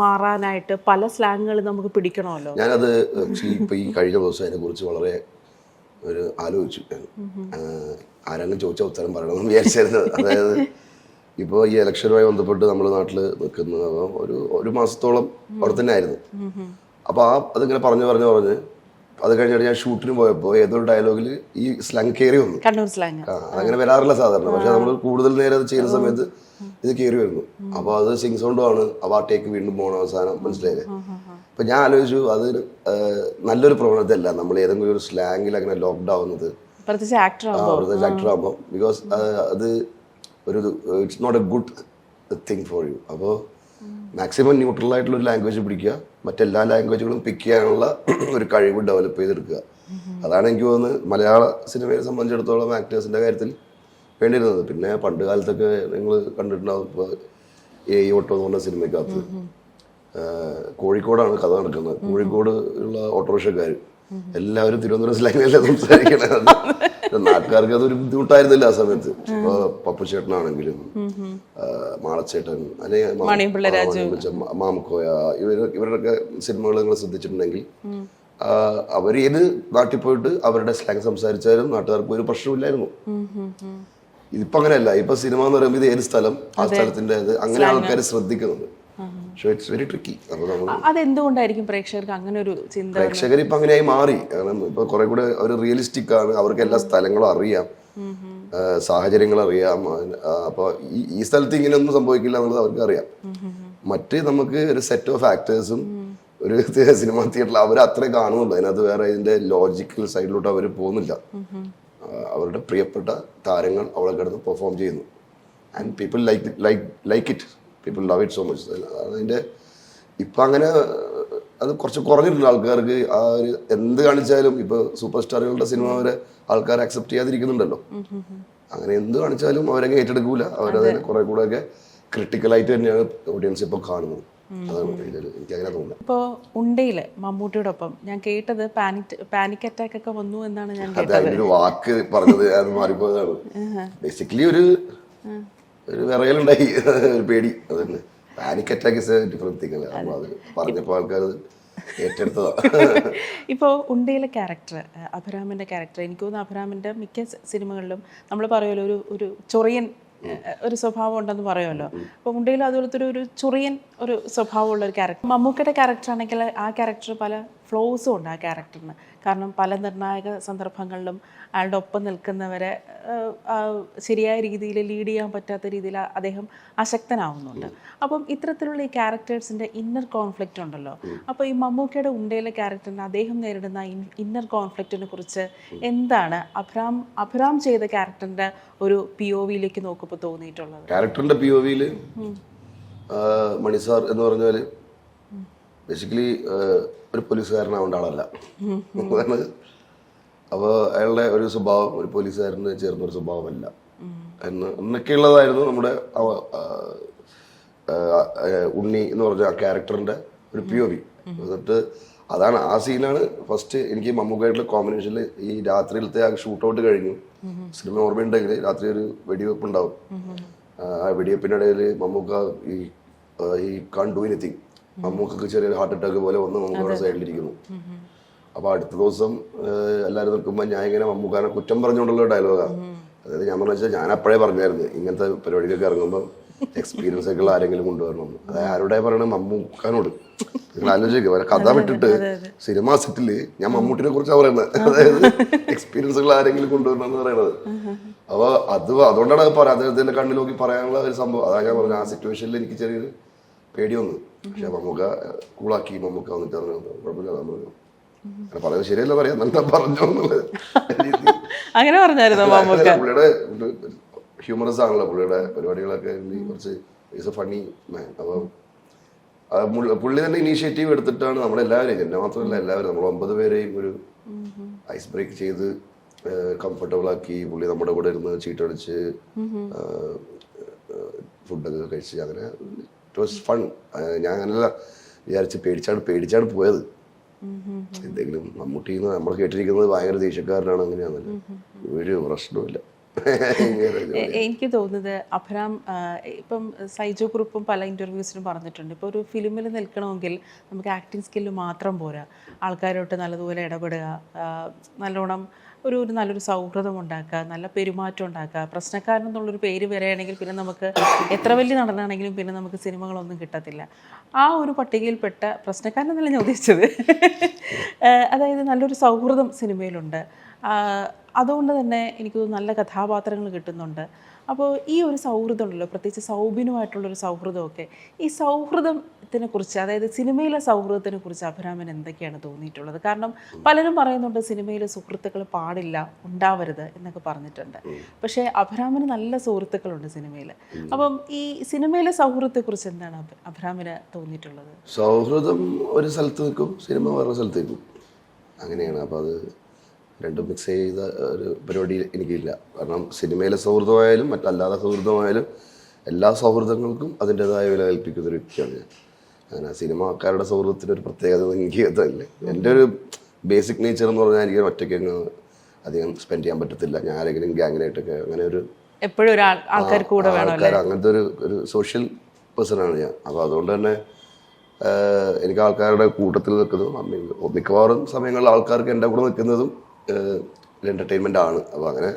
മാറാനായിട്ട് പല സ്ലാങ്ങുകൾ നമുക്ക് പിടിക്കണമല്ലോ. ഞാനത് ഇപ്പോൾ ഈ കഴിഞ്ഞ ദിവസം അതിനെക്കുറിച്ച് വളരെ ആലോചിച്ചു. ആരെങ്കിലും ചോദിച്ചാൽ ഉത്തരം പറയണമെന്ന് വിചാരിച്ചിരുന്നത്. അതായത് ഇപ്പോൾ ഈ ഇലക്ഷനുമായി ബന്ധപ്പെട്ട് നമ്മൾ നാട്ടിൽ നിൽക്കുന്നത് ഒരു മാസത്തോളം അവിടെ തന്നെ ആയിരുന്നു. അപ്പോൾ അതിങ്ങനെ പറഞ്ഞ് അത് കഴിഞ്ഞിട്ട് ഞാൻ ഷൂട്ടിന് പോയപ്പോൾ ഏതൊരു ഡയലോഗിൽ ഈ സ്ലാങ് കയറി വന്നു. കണ്ണൂർ സ്ലാങ് അതങ്ങനെ വരാറില്ല സാധാരണ, പക്ഷെ നമ്മൾ കൂടുതൽ നേരം അത് ചെയ്യുന്ന സമയത്ത് ഇത് കയറി വരുന്നു. അപ്പോൾ അത് സിംഗ് സൗണ്ടുമാണ്. അപ്പോൾ ആ ടേക്ക് വീണ്ടും പോകണം, അവസാനം മനസ്സിലായില്ലേ. അപ്പം ഞാൻ ആലോചിച്ചു, അത് നല്ലൊരു പ്രവണതയല്ല നമ്മൾ ഏതെങ്കിലും ഒരു സ്ലാങ്ങിൽ അങ്ങനെ ലോക്ക്ഡ് ആവുന്നത്, പ്രത്യേകിച്ച് ആക്ടർ ആകുമ്പോൾ. ബിക്കോസ് അത് it's not a good thing for you. അപ്പോൾ മാക്സിമം ന്യൂട്രൽ ആയിട്ടുള്ള ഒരു ലാംഗ്വേജ് പിടിക്കുക, മറ്റെല്ലാ ലാംഗ്വേജുകളും പിക്ക് ചെയ്യാനുള്ള ഒരു കഴിവ് ഡെവലപ്പ് ചെയ്തെടുക്കുക. അതാണ് എനിക്ക് തോന്നുന്നത് മലയാള സിനിമയെ സംബന്ധിച്ചിടത്തോളം ആക്ടേഴ്സിൻ്റെ കാര്യത്തിൽ വേണ്ടിയിരുന്നത്. പിന്നെ പണ്ട് കാലത്തൊക്കെ നിങ്ങൾ കണ്ടിട്ടുണ്ടാവും, ഇപ്പോൾ ഈ ഓട്ടോ എന്ന് പറഞ്ഞ സിനിമയ്ക്കകത്ത് കോഴിക്കോടാണ് കഥ നടക്കുന്നത്. കോഴിക്കോട് ഉള്ള ഓട്ടോറിക്ഷക്കാർ എല്ലാവരും തിരുവനന്തപുരം സ്ലാങ്ങിലല്ലേ സംസാരിക്കണത്. നാട്ടുകാർക്ക് അതൊരു ബുദ്ധിമുട്ടായിരുന്നില്ല ആ സമയത്ത്. ഇപ്പോൾ പപ്പുചേട്ടനാണെങ്കിലും മാളച്ചേട്ടൻ അല്ലെങ്കിൽ മാമക്കോയ ഇവരുടെയൊക്കെ സിനിമകൾ നിങ്ങൾ ശ്രദ്ധിച്ചിട്ടുണ്ടെങ്കിൽ അവർ ഏത് നാട്ടിൽ പോയിട്ട് അവരുടെ സ്ലാങ് സംസാരിച്ചാലും നാട്ടുകാർക്ക് ഒരു പ്രശ്നമില്ലായിരുന്നു. ഇതിപ്പോ അങ്ങനെയല്ല. ഇപ്പൊ സിനിമ എന്ന് പറയുമ്പോൾ ഇത് ഏത് സ്ഥലം, ആ സ്ഥലത്തിന്റെ അങ്ങനെ ആൾക്കാർ ശ്രദ്ധിക്കുന്നുണ്ട്. Very tricky. അതെന്തുകൊണ്ടായിരിക്കും പ്രേക്ഷകർക്ക് അങ്ങനെ ഒരു ചിന്ത? പ്രേക്ഷകർ ഇപ്പൊ അങ്ങനെയായി മാറി. കാരണം ഇപ്പൊ കുറെ കൂടെ ഒരു റിയലിസ്റ്റിക് ആണ്, അവർക്ക് എല്ലാ സ്ഥലങ്ങളും അറിയാം, സാഹചര്യങ്ങൾ അറിയാം. അപ്പൊ ഈ സ്ഥലത്ത് ഇങ്ങനെയൊന്നും സംഭവിക്കില്ല എന്നുള്ളത് അവർക്ക് അറിയാം. മറ്റ് നമുക്ക് ഒരു സെറ്റ് ഓഫ് ആക്ടേഴ്സും ഒരു സിനിമ തിയേറ്ററിൽ അവർ അത്രേ കാണുന്നുള്ളൂ. അതിനകത്ത് വേറെ ഇതിന്റെ ലോജിക്കൽ സൈഡിലോട്ട് അവർ പോകുന്നില്ല. അവരുടെ പ്രിയപ്പെട്ട താരങ്ങൾ അവിടെ കിടന്ന് പെർഫോം ചെയ്യുന്നു. And people like it, people love it so much. അതിൻ്റെ ഇപ്പം അങ്ങനെ അത് കുറച്ച് കുറഞ്ഞിട്ടുണ്ട് ആൾക്കാർക്ക്. ആ ഒരു എന്ത് കാണിച്ചാലും ഇപ്പോൾ സൂപ്പർ സ്റ്റാറുകളുടെ സിനിമ വരെ ആൾക്കാർ അക്സെപ്റ്റ് ചെയ്യാതിരിക്കുന്നുണ്ടല്ലോ. അങ്ങനെ എന്ത് കാണിച്ചാലും അവരൊക്കെ ഏറ്റെടുക്കൂല. അവരതിനെ കുറെ കൂടെ ഒക്കെ ക്രിട്ടിക്കലായിട്ട് തന്നെയാണ് ഓഡിയൻസ് ഇപ്പോൾ കാണുന്നത്. അതാണ് എനിക്ക് അങ്ങനെ തോന്നുന്നത്. ഇപ്പോൾ ഉണ്ടയിൽ മമ്മൂട്ടിയോടൊപ്പം ഞാൻ കേട്ടത് പാനിക് അറ്റാക്ക് ഒക്കെ വന്നു എന്നാണ് ഞാൻ കേട്ടത്. അതിനൊരു വാക്ക് പറഞ്ഞത് അത് മാറിപ്പോയതാണ്. ബേസിക്കലി ഒരു വിറയലുണ്ടായി, ഒരു പേടി. അതന്നെ panic attack is different thing അല്ലേ. അപ്പോൾ അത് പറഞ്ഞപ്പോൾ ആൾക്കാർ ഏറ്റെടുത്തതാ. ഇപ്പോൾ ഉണ്ടയിലെ ക്യാരക്ടർ, അഭിരാമിൻ്റെ ക്യാരക്ടർ, എനിക്ക് തോന്നുന്നു അഭിരാമിൻ്റെ മിക്ക സിനിമകളിലും നമ്മൾ പറയുമല്ലോ ഒരു ചൊറിയൻ ഒരു സ്വഭാവം ഉണ്ടെന്ന് പറയുമല്ലോ. അപ്പോൾ ഉണ്ടയിൽ അതുപോലത്തെ ഒരു ചൊറിയൻ ഒരു സ്വഭാവമുള്ള ഒരു ക്യാരക്ടർ. മമ്മൂക്കയുടെ ക്യാരക്ടർ ആണെങ്കിൽ ആ ക്യാരക്ടർ പല ഫ്ലോസും ഉണ്ട് ആ ക്യാരക്ടറിന്. കാരണം പല നിർണായക സന്ദർഭങ്ങളിലും അയാളുടെ ഒപ്പം നിൽക്കുന്നവരെ ശരിയായ രീതിയിൽ ലീഡ് ചെയ്യാൻ പറ്റാത്ത രീതിയിൽ അദ്ദേഹം അശക്തനാവുന്നുണ്ട്. അപ്പം ഇത്തരത്തിലുള്ള ഈ ക്യാരക്ടേഴ്സിൻ്റെ ഇന്നർ കോൺഫ്ലിക്റ്റ് ഉണ്ടല്ലോ. അപ്പോൾ ഈ മമ്മൂക്കയുടെ ഉണ്ടയിലെ ക്യാരക്ടറിന് അദ്ദേഹം നേരിടുന്ന ഇന്നർ കോൺഫ്ലിക്റ്റിനെ കുറിച്ച് എന്താണ് അഭിരാം ചെയ്ത ക്യാരക്ടറിൻ്റെ ഒരു POVയിലേക്ക് നോക്കുമ്പോൾ തോന്നിയിട്ടുള്ളത്? ക്യാരക്ടറിൻ്റെ POVയിൽ മണിസാർ എന്ന് പറഞ്ഞാൽ ബേസിക്കലി ഒരു പോലീസുകാരനാവേണ്ട ആളല്ല. അപ്പോൾ അയാളുടെ ഒരു സ്വഭാവം ഒരു പോലീസുകാരന് ചേർന്നൊരു സ്വഭാവമല്ല എന്നൊക്കെയുള്ളതായിരുന്നു നമ്മുടെ ഉണ്ണി എന്ന് പറഞ്ഞ ആ ക്യാരക്ടറിൻ്റെ ഒരു POV. എന്നിട്ട് അതാണ് ആ സീനാണ് ഫസ്റ്റ് എനിക്ക് മമ്മൂക്കായിട്ടുള്ള കോമ്പിനേഷനിൽ. ഈ രാത്രിയിലത്തെ ആ ഷൂട്ട് ഔട്ട് കഴിഞ്ഞു, സിനിമ ഓർമ്മയുണ്ടെങ്കിൽ രാത്രി ഒരു വെടിവെപ്പ് ഉണ്ടാവും. ആ വെടിവെപ്പിനിടയിൽ മമ്മൂക്ക ഈ കാൺ ഡു എനിത്തിങ്, മമ്മൂക്കൊക്കെ ചെറിയൊരു ഹാർട്ട് അറ്റാക്ക് പോലെ വന്ന് മമ്മൂക്കയുടെ സൈഡിലിരിക്കുന്നു. അപ്പോൾ അടുത്ത ദിവസം എല്ലാവരും നിൽക്കുമ്പോൾ ഞാൻ ഇങ്ങനെ മമ്മൂക്കാനെ കുറ്റം പറഞ്ഞുകൊണ്ടുള്ള ഡയലോഗാണ്. അതായത് ഞാൻ പറഞ്ഞ വെച്ചാൽ ഞാൻ അപ്പോഴേ പറഞ്ഞായിരുന്നു ഇങ്ങനത്തെ പരിപാടിക്കൊക്കെ ഇറങ്ങുമ്പോൾ എക്സ്പീരിയൻസ് ഒക്കെ ഉള്ള ആരെങ്കിലും കൊണ്ടുവരണം. അതായത് ആരുടെ പറയണത് മമ്മൂക്കാനോട്. നിങ്ങൾ ആലോചിക്കുക കഥ വിട്ടിട്ട് സിനിമാ സെറ്റില് ഞാൻ മമ്മൂട്ടിനെ കുറിച്ചാണ് പറയുന്നത്. അതായത് എക്സ്പീരിയൻസുകൾ ആരെങ്കിലും കൊണ്ടുവരണം എന്ന് പറയുന്നത്. അപ്പോൾ അതുകൊണ്ടാണ് അത് പറയാം, അദ്ദേഹത്തിന്റെ കണ്ണിൽ നോക്കി പറയാനുള്ള ഒരു സംഭവം. അതാ ഞാൻ പറഞ്ഞത് ആ സിറ്റുവേഷനിൽ എനിക്ക് ചെറിയൊരു പേടി വന്നു. പക്ഷെ മമ്മൂക്ക കൂളാക്കി. മമ്മൂക്ക വന്നിട്ട് പറഞ്ഞു കുഴപ്പമില്ല നമ്മൾ അങ്ങനെ പറയുന്നത് ശരിയല്ല പറയാം എന്താ പറഞ്ഞു എന്നുള്ളത്. അങ്ങനെ പറഞ്ഞായിരുന്നു പുള്ളിയുടെ ഹ്യൂമറസ് ആണല്ലോ പുള്ളിയുടെ പരിപാടികളൊക്കെ. കുറച്ച് ഈസ് എ ഫണ്ണി മാൻ. അപ്പം പുള്ളി തന്നെ ഇനീഷ്യേറ്റീവ് എടുത്തിട്ടാണ് നമ്മളെല്ലാവരെയും, എന്നെ മാത്രമല്ല എല്ലാവരും, നമ്മൾ 9 പേരെയും ഒരു ഐസ് ബ്രേക്ക് ചെയ്ത് കംഫർട്ടബിൾ ആക്കി. പുള്ളി നമ്മുടെ കൂടെ ഇരുന്ന് ചീട്ടടിച്ച് ഫുഡൊക്കെ കഴിച്ച് അങ്ങനെ ഇറ്റ് വാസ് ഫൺ. ഞാൻ അങ്ങനെയല്ല വിചാരിച്ച് പേടിച്ചാണ് പോയത്. എന്തെങ്കിലും മമ്മൂട്ടിന്ന് നമ്മൾ കേട്ടിരിക്കുന്നത് ഭയങ്കര ദേഷ്യക്കാരനാണ് അങ്ങനെയാണല്ലോ. ഒരു പ്രശ്നവുമില്ല. എനിക്ക് തോന്നുന്നത് അഭിരാം ഇപ്പം സൈജു കുറുപ്പും പല ഇൻ്റർവ്യൂസിനും പറഞ്ഞിട്ടുണ്ട്, ഇപ്പോൾ ഒരു ഫിലിമിൽ നിൽക്കണമെങ്കിൽ നമുക്ക് ആക്ടിങ് സ്കില്ല് മാത്രം പോരാ, ആൾക്കാരോട്ട് നല്ലതുപോലെ ഇടപെടുക, നല്ലോണം ഒരു നല്ലൊരു സൗഹൃദം ഉണ്ടാക്കുക, നല്ല പെരുമാറ്റം ഉണ്ടാക്കുക. പ്രശ്നക്കാരൻ എന്നുള്ളൊരു പേര് വരികയാണെങ്കിൽ പിന്നെ നമുക്ക് എത്ര വലിയ നടനാണെങ്കിലും പിന്നെ നമുക്ക് സിനിമകളൊന്നും കിട്ടത്തില്ല. ആ ഒരു പട്ടികയിൽപ്പെട്ട പ്രശ്നക്കാരനെന്നല്ല ഞാൻ ഉദ്ദേശിച്ചത്. അതായത് നല്ലൊരു സൗഹൃദം സിനിമയിലുണ്ട്. അതുകൊണ്ട് തന്നെ എനിക്ക് നല്ല കഥാപാത്രങ്ങൾ കിട്ടുന്നുണ്ട്. അപ്പോൾ ഈ ഒരു സൗഹൃദം ഉണ്ടല്ലോ, പ്രത്യേകിച്ച് സൗബിനുമായിട്ടുള്ളൊരു സൗഹൃദമൊക്കെ, ഈ സൗഹൃദത്തിനെ കുറിച്ച്, അതായത് സിനിമയിലെ സൗഹൃദത്തിനെ കുറിച്ച് അഭിരാമൻ എന്തൊക്കെയാണ് തോന്നിയിട്ടുള്ളത്? കാരണം പലരും പറയുന്നുണ്ട് സിനിമയിൽ സുഹൃത്തുക്കൾ പാടില്ല, ഉണ്ടാവരുത് എന്നൊക്കെ പറഞ്ഞിട്ടുണ്ട്. പക്ഷേ അഭിരാമന് നല്ല സുഹൃത്തുക്കളുണ്ട് സിനിമയിൽ. അപ്പം ഈ സിനിമയിലെ സൗഹൃദത്തെക്കുറിച്ച് എന്താണ് അഭിരാമന് തോന്നിയിട്ടുള്ളത്? സൗഹൃദം ഒരു സ്ഥലത്ത് നിൽക്കും, സിനിമ വേറെ സ്ഥലത്ത് നിൽക്കും, അങ്ങനെയാണ്. അപ്പോൾ അത് രണ്ടും മിക്സ് ചെയ്ത ഒരു പരിപാടി എനിക്കില്ല. കാരണം സിനിമയിലെ സൗഹൃദമായാലും മറ്റല്ലാതെ സൗഹൃദമായാലും എല്ലാ സൗഹൃദങ്ങൾക്കും അതിൻ്റെതായ വില കൽപ്പിക്കുന്ന ഒരു വ്യക്തിയാണ് ഞാൻ. അങ്ങനെ സിനിമാക്കാരുടെ സൗഹൃദത്തിൻ്റെ ഒരു പ്രത്യേകത എനിക്ക് അതല്ലേ. എൻ്റെ ഒരു ബേസിക് നേച്ചർ എന്ന് പറഞ്ഞാൽ എനിക്ക് ഒറ്റയ്ക്ക് അധികം സ്പെൻഡ് ചെയ്യാൻ പറ്റത്തില്ല. ഞാൻ ആരെങ്കിലും ഗ്യാങ്ങിനായിട്ടൊക്കെ അങ്ങനെ ഒരു എപ്പോഴും ആൾക്കാർ അങ്ങനത്തെ ഒരു സോഷ്യൽ പേഴ്സണാണ് ഞാൻ. അപ്പോൾ അതുകൊണ്ട് തന്നെ എനിക്ക് ആൾക്കാരുടെ കൂട്ടത്തിൽ നിൽക്കുന്നതും മിക്കവാറും സമയങ്ങളിൽ ആൾക്കാർക്ക് എൻ്റെ കൂടെ നിൽക്കുന്നതും എൻ്റർടൈൻമെൻ്റ് ആണ്. അപ്പോൾ അങ്ങനെ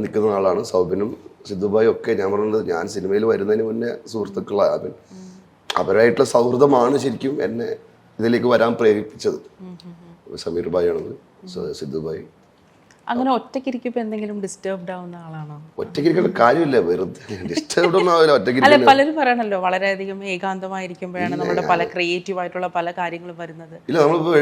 നിൽക്കുന്ന ആളാണ്. സൗബിനും സിദ്ധുബായും ഒക്കെ ഞാൻ പറയുന്നത് ഞാൻ സിനിമയിൽ വരുന്നതിന് മുന്നേ സുഹൃത്തുക്കളാണ്. അവരായിട്ടുള്ള സൗഹൃദമാണ് ശരിക്കും എന്നെ ഇതിലേക്ക് വരാൻ പ്രേരിപ്പിച്ചത്. സമീർ ഭായി ആണെന്ന്, സിദ്ധുബായി. അങ്ങനെ ഒറ്റയ്ക്കിരിക്കുമ്പോൾ എന്തെങ്കിലും ഡിസ്റ്റർബ്ഡ് ആവുന്ന ആളാണോ? ഒറ്റയ്ക്കിരിക്കേണ്ട കാര്യമില്ല, വെറുതെ ഡിസ്റ്റർബ്ഡ് ഒന്നും ആവില്ല. അല്ല, പലരും പറയണല്ലോ വളരെയധികം ഏകാന്തമായിരിക്കുമ്പോഴാണ് നമ്മുടെ പല ക്രിയേറ്റീവ് ആയിട്ടുള്ള പല കാര്യങ്ങളും വരുന്നത്. ഇല്ല, നമ്മളിപ്പോൾ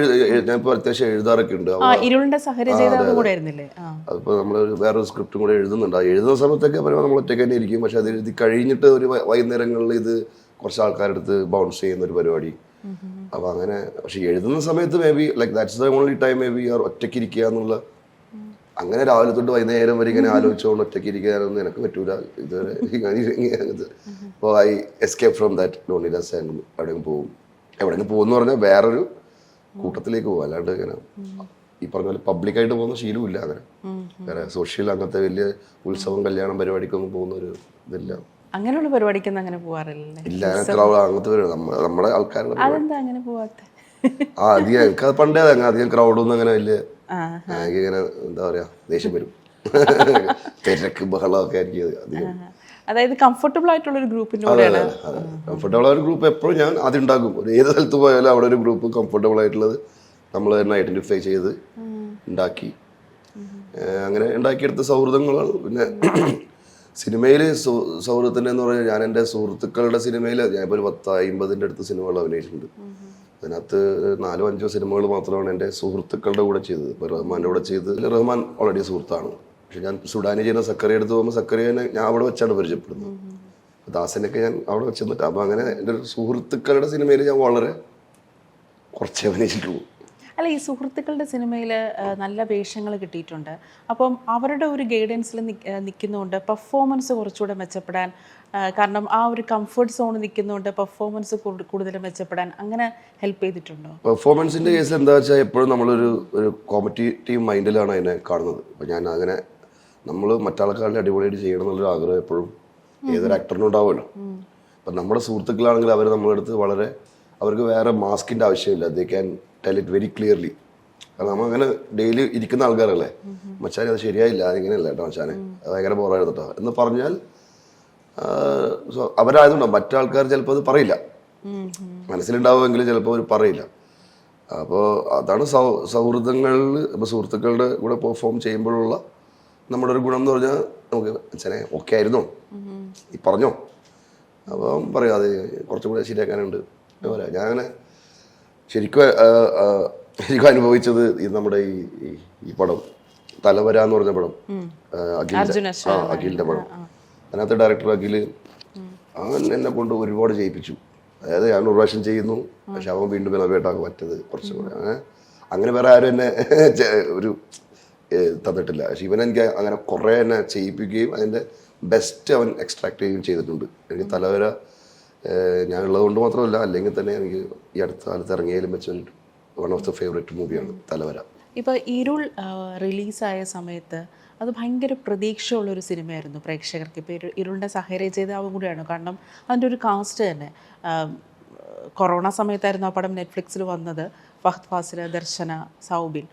ഞാനിപ്പോൾ അത്യാവശ്യം എഴുതാറൊക്കെ ഉണ്ട്. ഇരുളിന്റെ സഹരചയിതാവ് കൂടെ ആയിരുന്നില്ലേ? അതിപ്പോൾ നമ്മൾ വേറൊരു സ്ക്രിപ്റ്റും കൂടെ എഴുതുന്നുണ്ട്. ആ എഴുതുന്ന സമയത്തൊക്കെ പറയുമ്പോൾ നമ്മൾ ഒറ്റയ്ക്ക് തന്നെ ഇരിക്കും. പക്ഷെ അത് എഴുതി കഴിഞ്ഞിട്ട് ഒരു വൈകുന്നേരങ്ങളിൽ ഇത് കുറച്ച് ആൾക്കാരുടെ അടുത്ത് ബൗൺസ് ചെയ്യുന്ന ഒരു പരിപാടി. അപ്പോൾ അങ്ങനെ പക്ഷെ എഴുതുന്ന സമയത്ത് may be like that's the only time may be ഒറ്റയ്ക്ക് ഇരിക്കുക എന്നുള്ള. അങ്ങനെ രാവിലെ തൊട്ട് വൈകുന്നേരം വരെ ഇങ്ങനെ ആലോചിച്ചുകൊണ്ട് ഒറ്റയ്ക്ക് ഇരിക്കാനൊന്നും എനിക്ക് പറ്റൂല ഇതുവരെ. അപ്പോൾ I escape from that loneliness and എവിടെയെങ്കിലും പോകും. എവിടെയെങ്കിലും പോകുമെന്ന് പറഞ്ഞാൽ വേറൊരു കൂട്ടത്തിലേക്ക് പോകും. അല്ലാണ്ട് ഇങ്ങനെ ഈ പറഞ്ഞ പോലെ പബ്ലിക്കായിട്ട് പോകുന്ന ശീലമില്ല. അങ്ങനെ വേറെ സോഷ്യൽ അങ്ങനത്തെ വലിയ ഉത്സവം കല്യാണം പരിപാടിക്കൊന്നും പോകുന്ന ഒരു ഇതില്ല. അങ്ങനെയുള്ള പരിപാടിക്കൊന്നും അങ്ങനെ പോകാറില്ല. ഇല്ല, അങ്ങനത്തെ നമ്മുടെ ആൾക്കാരുടെ അങ്ങനെ പോവാത്ത അധികം എനിക്കത് പണ്ടേ അധികം ക്രൗഡൊന്നും അങ്ങനെ വലിയ ഇങ്ങനെ എന്താ പറയാ ദേഷ്യം വരും. തിരക്ക് ബഹളമൊക്കെ ആയിരിക്കും അധികം. അതായത് കംഫർട്ടബിൾ ആയിട്ടുള്ള ഒരു ഗ്രൂപ്പിന്റെ കൂടെയാണ്. കംഫർട്ടബിൾ ആയ ഒരു ഗ്രൂപ്പ് എപ്പോഴും ഞാൻ ആദ്യം ഉണ്ടാക്കും. ഏത് സ്ഥലത്ത് പോയാലും അവിടെ ഒരു ഗ്രൂപ്പ് കംഫർട്ടബിൾ ആയിട്ടുള്ളത് നമ്മൾ തന്നെ ഐഡന്റിഫൈ ചെയ്ത് ഉണ്ടാക്കി അങ്ങനെ ഉണ്ടാക്കിയെടുത്ത സൗഹൃദങ്ങളാണ്. പിന്നെ സിനിമയിൽ സൗഹൃദത്തിൻ്റെ എന്ന് പറഞ്ഞാൽ ഞാൻ എൻ്റെ സുഹൃത്തുക്കളുടെ സിനിമയിൽ ഞാനിപ്പോൾ ഒരു 10-50 അടുത്ത് സിനിമകൾ അഭിനയിച്ചിട്ടുണ്ട്. അതിനകത്ത് 4-5 സിനിമകൾ മാത്രമാണ് എൻ്റെ സുഹൃത്തുക്കളുടെ കൂടെ ചെയ്തത്. ഇപ്പോൾ റഹ്മാൻ്റെ കൂടെ ചെയ്തത് റഹ്മാൻ ഓൾറെഡി സുഹൃത്താണ്. പക്ഷെ ഞാൻ സുഡാനി ചെയ്യുന്ന സക്കറിയ എടുത്ത് പോകുമ്പോൾ സക്കറിയനെ ഞാൻ അവിടെ വെച്ചാണ് പരിചയപ്പെടുന്നത്. ദാസനൊക്കെ ഞാൻ അവിടെ വെച്ചിട്ട്. അപ്പോൾ അങ്ങനെ എൻ്റെ സുഹൃത്തുക്കളുടെ സിനിമയിൽ ഞാൻ വളരെ കുറച്ചേ അഭിനയിച്ചിട്ടുള്ളൂ. അല്ല, ഈ സുഹൃത്തുക്കളുടെ സിനിമയിൽ നല്ല വേഷങ്ങൾ കിട്ടിയിട്ടുണ്ട്. അപ്പം അവരുടെ ഒരു ഗൈഡൻസിൽ നിൽക്കുന്നതുകൊണ്ട് പെർഫോമൻസ് കുറച്ചുകൂടെ മെച്ചപ്പെടാൻ, കാരണം ആ ഒരു കംഫർട്ട് സോൺ നിൽക്കുന്നതുകൊണ്ട് പെർഫോമൻസ് കൂടുതൽ മെച്ചപ്പെടാൻ അങ്ങനെ ഹെൽപ്പ് ചെയ്തിട്ടുണ്ടോ? പെർഫോമൻസിൻ്റെ കേസ് എന്താ വെച്ചാൽ എപ്പോഴും നമ്മളൊരു കോമ്പറ്റീറ്റീവ് മൈൻഡിലാണ് അതിനെ കാണുന്നത്. അപ്പോൾ ഞാൻ അങ്ങനെ നമ്മൾ മറ്റാൾക്കാരുടെ അടിപൊളിയായിട്ട് ചെയ്യണം എന്നുള്ളൊരു ആഗ്രഹം എപ്പോഴും ഏതൊരു ആക്ടറിനും ഉണ്ടാവുമല്ലോ. അപ്പം നമ്മുടെ സുഹൃത്തുക്കളാണെങ്കിൽ അവർ നമ്മളെടുത്ത് വളരെ അവർക്ക് വേറെ മാസ്കിൻ്റെ ആവശ്യമില്ല. They can tell it very clearly. കാരണം നമ്മൾ അങ്ങനെ ഡെയിലി ഇരിക്കുന്ന ആൾക്കാരല്ലേ. മച്ചാനെ അത് ശരിയായില്ല, അതിങ്ങനെയല്ല കേട്ടോ മച്ചാനെ, അത് ഭയങ്കര ബോറായിരുന്നു കേട്ടോ എന്ന് പറഞ്ഞാൽ അവരായതുകൊണ്ടാവും. മറ്റാൾക്കാർ ചിലപ്പോൾ അത് പറയില്ല, മനസ്സിലുണ്ടാവുമെങ്കിലും ചിലപ്പോൾ അവർ പറയില്ല. അപ്പോൾ അതാണ് സൗഹൃദങ്ങളിൽ ഇപ്പോൾ സുഹൃത്തുക്കളുടെ കൂടെ പെർഫോം ചെയ്യുമ്പോഴുള്ള നമ്മുടെ ഒരു ഗുണം എന്ന് പറഞ്ഞാൽ നമുക്ക് അച്ഛനെ ഓക്കെ ആയിരുന്നോ, ഈ പറഞ്ഞോ, അപ്പം പറയും അത് കുറച്ചും കൂടെ ശരിയാക്കാനുണ്ട് പറയാം. ഞാനങ്ങനെ ശരിക്കും അനുഭവിച്ചത് ഈ നമ്മുടെ ഈ പടം തലവര എന്ന് പറഞ്ഞ പടം, അഖിലിന്റെ പടം. അതിനകത്ത് ഡയറക്ടർ അഖിൽ അവൻ എന്നെ കൊണ്ട് ഒരുപാട് ചെയ്യിപ്പിച്ചു. അതായത് ഞാൻ ഒരു പ്രാവശ്യം ചെയ്യുന്നു, പക്ഷെ അവൻ വീണ്ടും നവ്യായിട്ടാക്കാൻ പറ്റത് കുറച്ചും കൂടെ. അങ്ങനെ വേറെ ആരും എന്നെ ഒരു തന്നിട്ടില്ല. പക്ഷെ ഇവൻ എനിക്ക് അങ്ങനെ കുറേ എന്നെ ചെയ്യിപ്പിക്കുകയും അതിൻ്റെ ബെസ്റ്റ് അവൻ എക്സ്ട്രാക്ട് ചെയ്യുകയും ചെയ്തിട്ടുണ്ട്. എനിക്ക് തലവര ഞാനുള്ളത് കൊണ്ട് മാത്രമല്ല, അല്ലെങ്കിൽ തന്നെ എനിക്ക് ഈ അടുത്ത കാലത്ത് ഇറങ്ങിയതിലും വെച്ച് വൺ ഓഫ് ദ ഫേവറേറ്റ് മൂവിയാണ് തലവര. ഇപ്പോൾ ഇരുൾ റിലീസായ സമയത്ത് അത് ഭയങ്കര പ്രതീക്ഷയുള്ളൊരു സിനിമയായിരുന്നു പ്രേക്ഷകർക്ക്. ഇപ്പോൾ ഇരുളിൻ്റെ സഹരചയിതാവും കൂടിയാണ്. കാരണം അതിൻ്റെ ഒരു കാസ്റ്റ് തന്നെ കൊറോണ സമയത്തായിരുന്നു ആ പടം നെറ്റ്ഫ്ലിക്സിൽ വന്നത്. ഫഹദ് ഫാസിൽ, ദർശന, സൗബിൻ.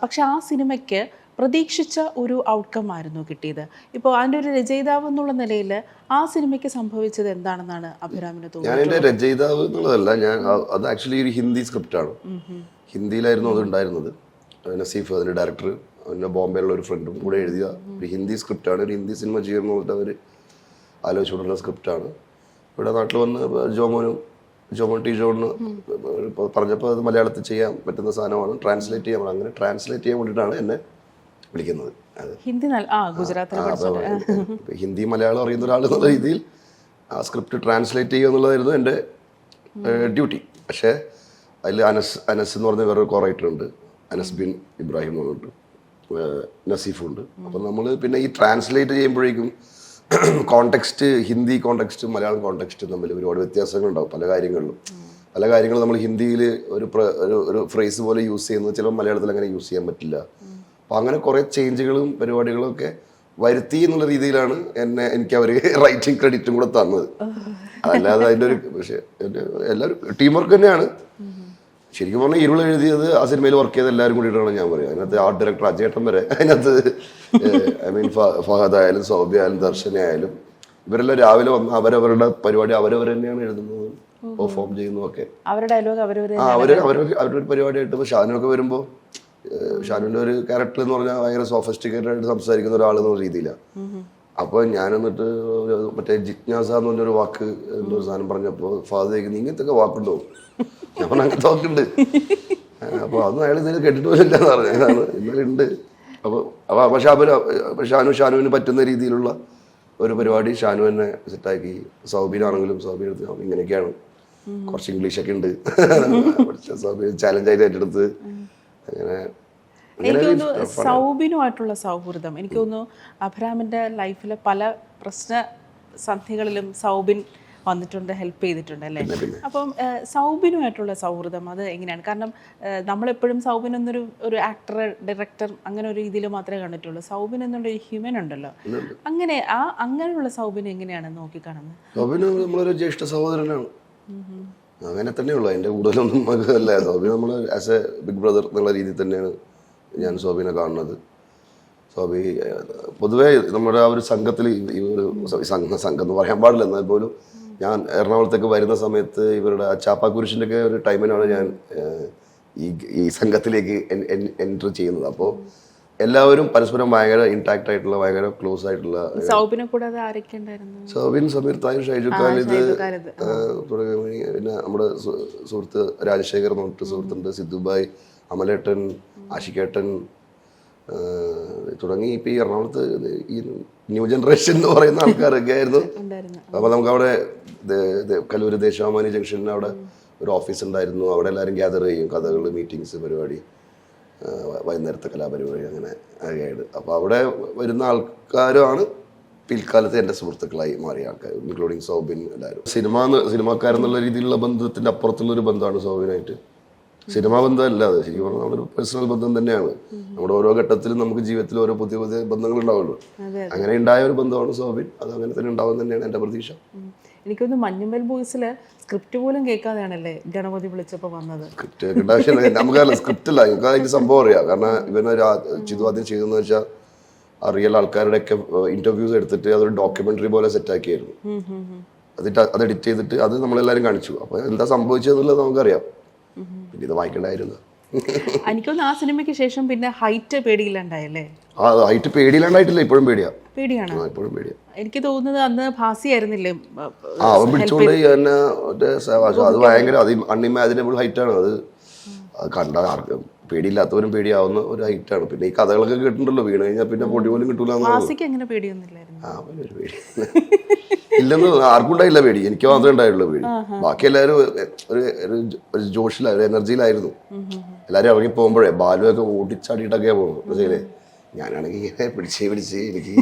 പക്ഷെ ആ സിനിമയ്ക്ക് പ്രതീക്ഷിച്ച ഒരു ഔട്ട്കം ആയിരുന്നു കിട്ടിയത്. ഇപ്പോൾ അതിൻ്റെ ഒരു രചയിതാവ് എന്നുള്ള നിലയിൽ ആ സിനിമയ്ക്ക് സംഭവിച്ചത് എന്താണെന്നാണ് അഭിരാമിന് തോന്നുന്നത്? ഞാൻ എൻ്റെ രചയിതാവ് എന്നുള്ളതല്ല, ഞാൻ അത് ആക്ച്വലി ഒരു ഹിന്ദി സ്ക്രിപ്റ്റാണ്. ഹിന്ദിയിലായിരുന്നു അത് ഉണ്ടായിരുന്നത്. നസീഫ് അതിൻ്റെ ഡയറക്ടർ, പിന്നെ ബോംബെയിലുള്ള ഒരു ഫ്രണ്ടും കൂടെ എഴുതിയ ഒരു ഹിന്ദി സ്ക്രിപ്റ്റാണ്. ഒരു ഹിന്ദി സിനിമ ചെയ്യുമെന്ന് പറഞ്ഞിട്ട് അവർ ആലോചിച്ചുകൊണ്ടുള്ള സ്ക്രിപ്റ്റാണ്. ഇവിടെ നാട്ടിൽ വന്ന് ജോമോൻ ടി ജോണിന് പറഞ്ഞപ്പോൾ അത് മലയാളത്തിൽ ചെയ്യാൻ പറ്റുന്ന സാധനമാണ്, ട്രാൻസ്ലേറ്റ് ചെയ്യാൻ. അങ്ങനെ ട്രാൻസ്ലേറ്റ് ചെയ്യാൻ വേണ്ടിയിട്ടാണ് എന്നെ വിളിക്കുന്നത്. ഹിന്ദി മലയാളം അറിയുന്ന ഒരാൾ എന്നുള്ള രീതിയിൽ ആ സ്ക്രിപ്റ്റ് ട്രാൻസ്ലേറ്റ് ചെയ്യുക എന്നുള്ളതായിരുന്നു എൻ്റെ ഡ്യൂട്ടി. പക്ഷേ അതിൽ അനസ് എന്ന് പറഞ്ഞ വേറൊരു കോറൈറ്റർ ഉണ്ട്, അനസ് ബിൻ ഇബ്രാഹിം എന്ന് പറഞ്ഞിട്ട്, നസീഫുണ്ട്. അപ്പം നമ്മൾ പിന്നെ ഈ ട്രാൻസ്ലേറ്റ് ചെയ്യുമ്പോഴേക്കും കോണ്ടെക്സ്റ്റ്, ഹിന്ദി കോണ്ടെക്സ്റ്റും മലയാളം കോണ്ടെക്സ്റ്റും തമ്മിൽ ഒരുപാട് വ്യത്യാസങ്ങളുണ്ടാവും. പല കാര്യങ്ങളും നമ്മൾ ഹിന്ദിയിൽ ഒരു ഫ്രേസ് പോലെ യൂസ് ചെയ്യുന്നത് ചിലപ്പോൾ മലയാളത്തിൽ അങ്ങനെ യൂസ് ചെയ്യാൻ പറ്റില്ല. അപ്പോൾ അങ്ങനെ കുറേ ചേഞ്ചുകളും പരിപാടികളും ഒക്കെ വരുത്തി എന്നുള്ള രീതിയിലാണ് എനിക്ക് അവർ റൈറ്റിംഗ് ക്രെഡിറ്റും കൂടെ തന്നത്. അതല്ലാതെ അതിൻ്റെ ഒരു പക്ഷേ എല്ലാവരും ടീം വർക്ക് തന്നെയാണ്. ശരിക്കും പറഞ്ഞാൽ ഇരുൾ എഴുതിയത് ആ സിനിമയിൽ വർക്ക് ചെയ്ത് എല്ലാവരും കൂടിയിട്ടാണ് ഞാൻ പറയുക. അതിനകത്ത് ആർട്ട് ഡയറക്ടർ അജയേട്ടൻ വരെ അതിനകത്ത്, ഐ മീൻ ഫഹദ് ആയാലും സൗബി ആയാലും ദർശന ആയാലും ഇവരെല്ലാം രാവിലെ വന്ന് അവരവരുടെ പരിപാടി അവരവർ തന്നെയാണ് എഴുതുന്നതും പെർഫോം ചെയ്യുന്നതും ഒക്കെ. അവരുടെ പരിപാടിയായിട്ട് ഇപ്പോൾ ഷാനുവൊക്കെ വരുമ്പോൾ ഷാനുവിൻ്റെ ഒരു ക്യാരക്ടർ എന്ന് പറഞ്ഞാൽ ഭയങ്കര സോഫിസ്റ്റിക്കേറ്റഡ് ആയിട്ട് സംസാരിക്കുന്ന ഒരാൾ എന്നുള്ള രീതിയിലാണ്. അപ്പോൾ ഞാൻ എന്നിട്ട് മറ്റേ ജിജ്ഞാസ എന്ന് പറഞ്ഞൊരു വാക്ക് എന്നൊരു സാധനം പറഞ്ഞപ്പോൾ ഫാദർ ചോദിക്കുന്നത് ഇങ്ങനത്തെ വാക്കുണ്ടോ? ഞാൻ അങ്ങനത്തെ വാക്കുണ്ട്. അപ്പോൾ അതൊന്നും അയാൾ ഇതിൽ കേട്ടിട്ട് പോലില്ല എന്ന് പറഞ്ഞതാണ്. ഇന്നലെ ഉണ്ട്. അപ്പോൾ ഷാനുവിന് പറ്റുന്ന രീതിയിലുള്ള ഒരു പരിപാടി ഷാനു തന്നെ സെറ്റാക്കി. സൗബിനാണെങ്കിലും സൗബിൻ എടുത്ത് ഇങ്ങനെയൊക്കെയാണ്, കുറച്ച് ഇംഗ്ലീഷൊക്കെ ഉണ്ട്, സൗബിൻ ചാലഞ്ചായിട്ട് ഏറ്റെടുത്ത് അങ്ങനെ. എനിക്ക് തോന്നുന്നു സൗബിനുമായിട്ടുള്ള സൗഹൃദം, എനിക്ക് തോന്നുന്നു അഭിരാമിൻ്റെ ലൈഫിലെ പല പ്രശ്നസന്ധികളിലും സൗബിൻ വന്നിട്ടുണ്ട്, ഹെൽപ്പ് ചെയ്തിട്ടുണ്ട് അല്ലേ? അപ്പം സൗബിനുമായിട്ടുള്ള സൗഹൃദം അത് എങ്ങനെയാണ്? കാരണം നമ്മളെപ്പോഴും സൗബിൻ എന്നൊരു ആക്ടർ, ഡയറക്ടർ അങ്ങനെ ഒരു രീതിയിൽ മാത്രമേ കണ്ടിട്ടുള്ളൂ. സൗബിൻ എന്നുള്ളൊരു ഹ്യൂമൻ ഉണ്ടല്ലോ. അങ്ങനെയുള്ള സൗബിൻ എങ്ങനെയാണ് നോക്കിക്കാണുന്നത്? സൗബിൻ നമ്മളൊരു ജ്യേഷ്ഠ സഹോദരനാണ്, അങ്ങനെ തന്നെയുള്ളൂ. അതിൻ്റെ കൂടുതലൊന്നും അല്ല. സൗബിൻ നമ്മൾ ആസ് എ ബിഗ് ബ്രദർ എന്നുള്ള രീതിയിൽ തന്നെയാണ് ഞാൻ സൗബിനെ കാണുന്നത്. സൗബി പൊതുവേ നമ്മുടെ ആ ഒരു സംഘത്തിൽ, ഈ ഒരു സംഘം എന്ന് പറയാൻ പാടില്ല, എന്നാൽ പോലും ഞാൻ എറണാകുളത്തേക്ക് വരുന്ന സമയത്ത് ഇവരുടെ ചാപ്പാക്കുരിശിൻ്റെ ഒക്കെ ഒരു ടൈമിനാണ് ഞാൻ ഈ സംഘത്തിലേക്ക് എൻട്രി ചെയ്യുന്നത്. അപ്പോൾ എല്ലാവരും പരസ്പരം ഭയങ്കര ഇൻടാക്ട് ആയിട്ടുള്ള, ഭയങ്കര ക്ലോസ് ആയിട്ടുള്ള. സൗബിൻ, സമീർ താഹിർ, ഷൈജു ഖാലിദ് തുടങ്ങിയ, പിന്നെ നമ്മുടെ സുഹൃത്ത് രാജശേഖർ എന്ന് പറഞ്ഞിട്ട് സുഹൃത്തുണ്ട്, സിദ്ധുബായ്, അമലേട്ടൻ, ആഷിക്കേട്ടൻ തുടങ്ങി ഇപ്പം ഈ എറണാകുളത്ത് ഈ ന്യൂ ജനറേഷൻ എന്ന് പറയുന്ന ആൾക്കാരൊക്കെ ആയിരുന്നു. അപ്പോൾ നമുക്കവിടെ കല്ലൂർ ദേശാഭിമാനി ജംഗ്ഷനിൽ അവിടെ ഒരു ഓഫീസ് ഉണ്ടായിരുന്നു. അവിടെ എല്ലാവരും ഗ്യാദർ ചെയ്യും, കഥകൾ, മീറ്റിങ്സ്, പരിപാടി, വൈകുന്നേരത്തെ കലാപരിപാടി, അങ്ങനെ ആയിട്ട്. അപ്പോൾ അവിടെ വരുന്ന ആൾക്കാരുമാണ് പിൽക്കാലത്ത് എൻ്റെ സുഹൃത്തുക്കളായി മാറിയ ആൾക്കാർ, ഇൻക്ലൂഡിങ് സൗബിൻ. എല്ലാവരും സിനിമാക്കാരെന്നുള്ള രീതിയിലുള്ള ബന്ധത്തിൻ്റെ അപ്പുറത്തുള്ളൊരു ബന്ധമാണ് സൗബിനായിട്ട്. സിനിമാ ബന്ധമല്ല അത്, ശരിക്കും പറഞ്ഞാൽ നമ്മുടെ പേഴ്സണൽ ബന്ധം തന്നെയാണ്. നമ്മുടെ ഓരോ ഘട്ടത്തിലും നമുക്ക് ജീവിതത്തിൽ ഓരോ പുതിയ പുതിയ ബന്ധങ്ങൾ ഉണ്ടാവുള്ളൂ. അങ്ങനെ ഉണ്ടായ ഒരു ബന്ധമാണ് സൗബിൻ. അത് അങ്ങനെ തന്നെ ഉണ്ടാവും തന്നെയാണ് എൻ്റെ പ്രതീക്ഷ. എനിക്കൊന്ന് മഞ്ഞുമൽ ബോയ്സിൽ സ്ക്രിപ്റ്റ് പോലും കേൾക്കാതെയാണല്ലേ ഗണപതി വിളിച്ചപ്പോൾ വന്നത്. സ്ക്രിപ്റ്റ് കേൾക്കേണ്ട ആവശ്യമില്ല, നമുക്കറിയാം സ്ക്രിപ്റ്റ് അല്ല, എനിക്ക് അതിന്റെ സംഭവം അറിയാം. കാരണം ഇവനൊരു ചിതു ആദ്യം ചെയ്തെന്ന് വെച്ചാൽ ആ റിയൽ ആൾക്കാരുടെയൊക്കെ ഇന്റർവ്യൂസ് എടുത്തിട്ട് അതൊരു ഡോക്യുമെന്ററി പോലെ സെറ്റാക്കിയായിരുന്നു. അത് എഡിറ്റ് ചെയ്തിട്ട് അത് നമ്മളെല്ലാവരും കാണിച്ചു. അപ്പോൾ എന്താ സംഭവിച്ചതെന്നുള്ളത് നമുക്കറിയാം. പിന്നെ ഇത് വായിക്കണ്ടായിരുന്നു. എനിക്കൊന്ന് ആ സിനിമയ്ക്ക് ശേഷം പിന്നെ ഹൈറ്റ് പേടിയില്ലാണ്ടായല്ലേ? ആ ഹൈറ്റ് പേടിയില്ലാണ്ടായിട്ടില്ല, ഇപ്പോഴും പേടിയാണ്. ഇപ്പോഴും പേടിയാ. എനിക്ക് തോന്നുന്നത് അന്ന് ഭാസിയായിരുന്നില്ലേ അവൻ പിടിച്ചോണ്ട് തന്നെ അത് ഭയങ്കര അൺഇമാജിനബിൾ ഹൈറ്റാണ്. അത് കണ്ട ആർക്കും പേടിയില്ലാത്തവരും പേടിയാവുന്ന ഒരു ഹൈറ്റാണ്. പിന്നെ ഈ കഥകളൊക്കെ കേട്ടിട്ടുണ്ടല്ലോ, വീണ് കഴിഞ്ഞാൽ പിന്നെ പൊടി പോലും കിട്ടൂല. അങ്ങനെ പേടിയൊന്നുമില്ലായിരുന്നു. ഒരു പേടി ഇല്ലെന്ന് ആർക്കും ഉണ്ടായില്ല പേടി, എനിക്ക് മാത്രമേ ഉണ്ടായുള്ളൂ പേടി. ബാക്കി എല്ലാവരും ഒരു ജോഷിലായിരുന്നു, എനർജിയിലായിരുന്നു. എല്ലാവരും ഇറങ്ങി പോകുമ്പോഴേ ബാലുവൊക്കെ ഓടിച്ചാടിയിട്ടൊക്കെയാ പോകുന്നത്. മനസ്സിലെ ഞാനാണെങ്കിൽ ഇങ്ങനെ പിടിച്ച് എനിക്ക്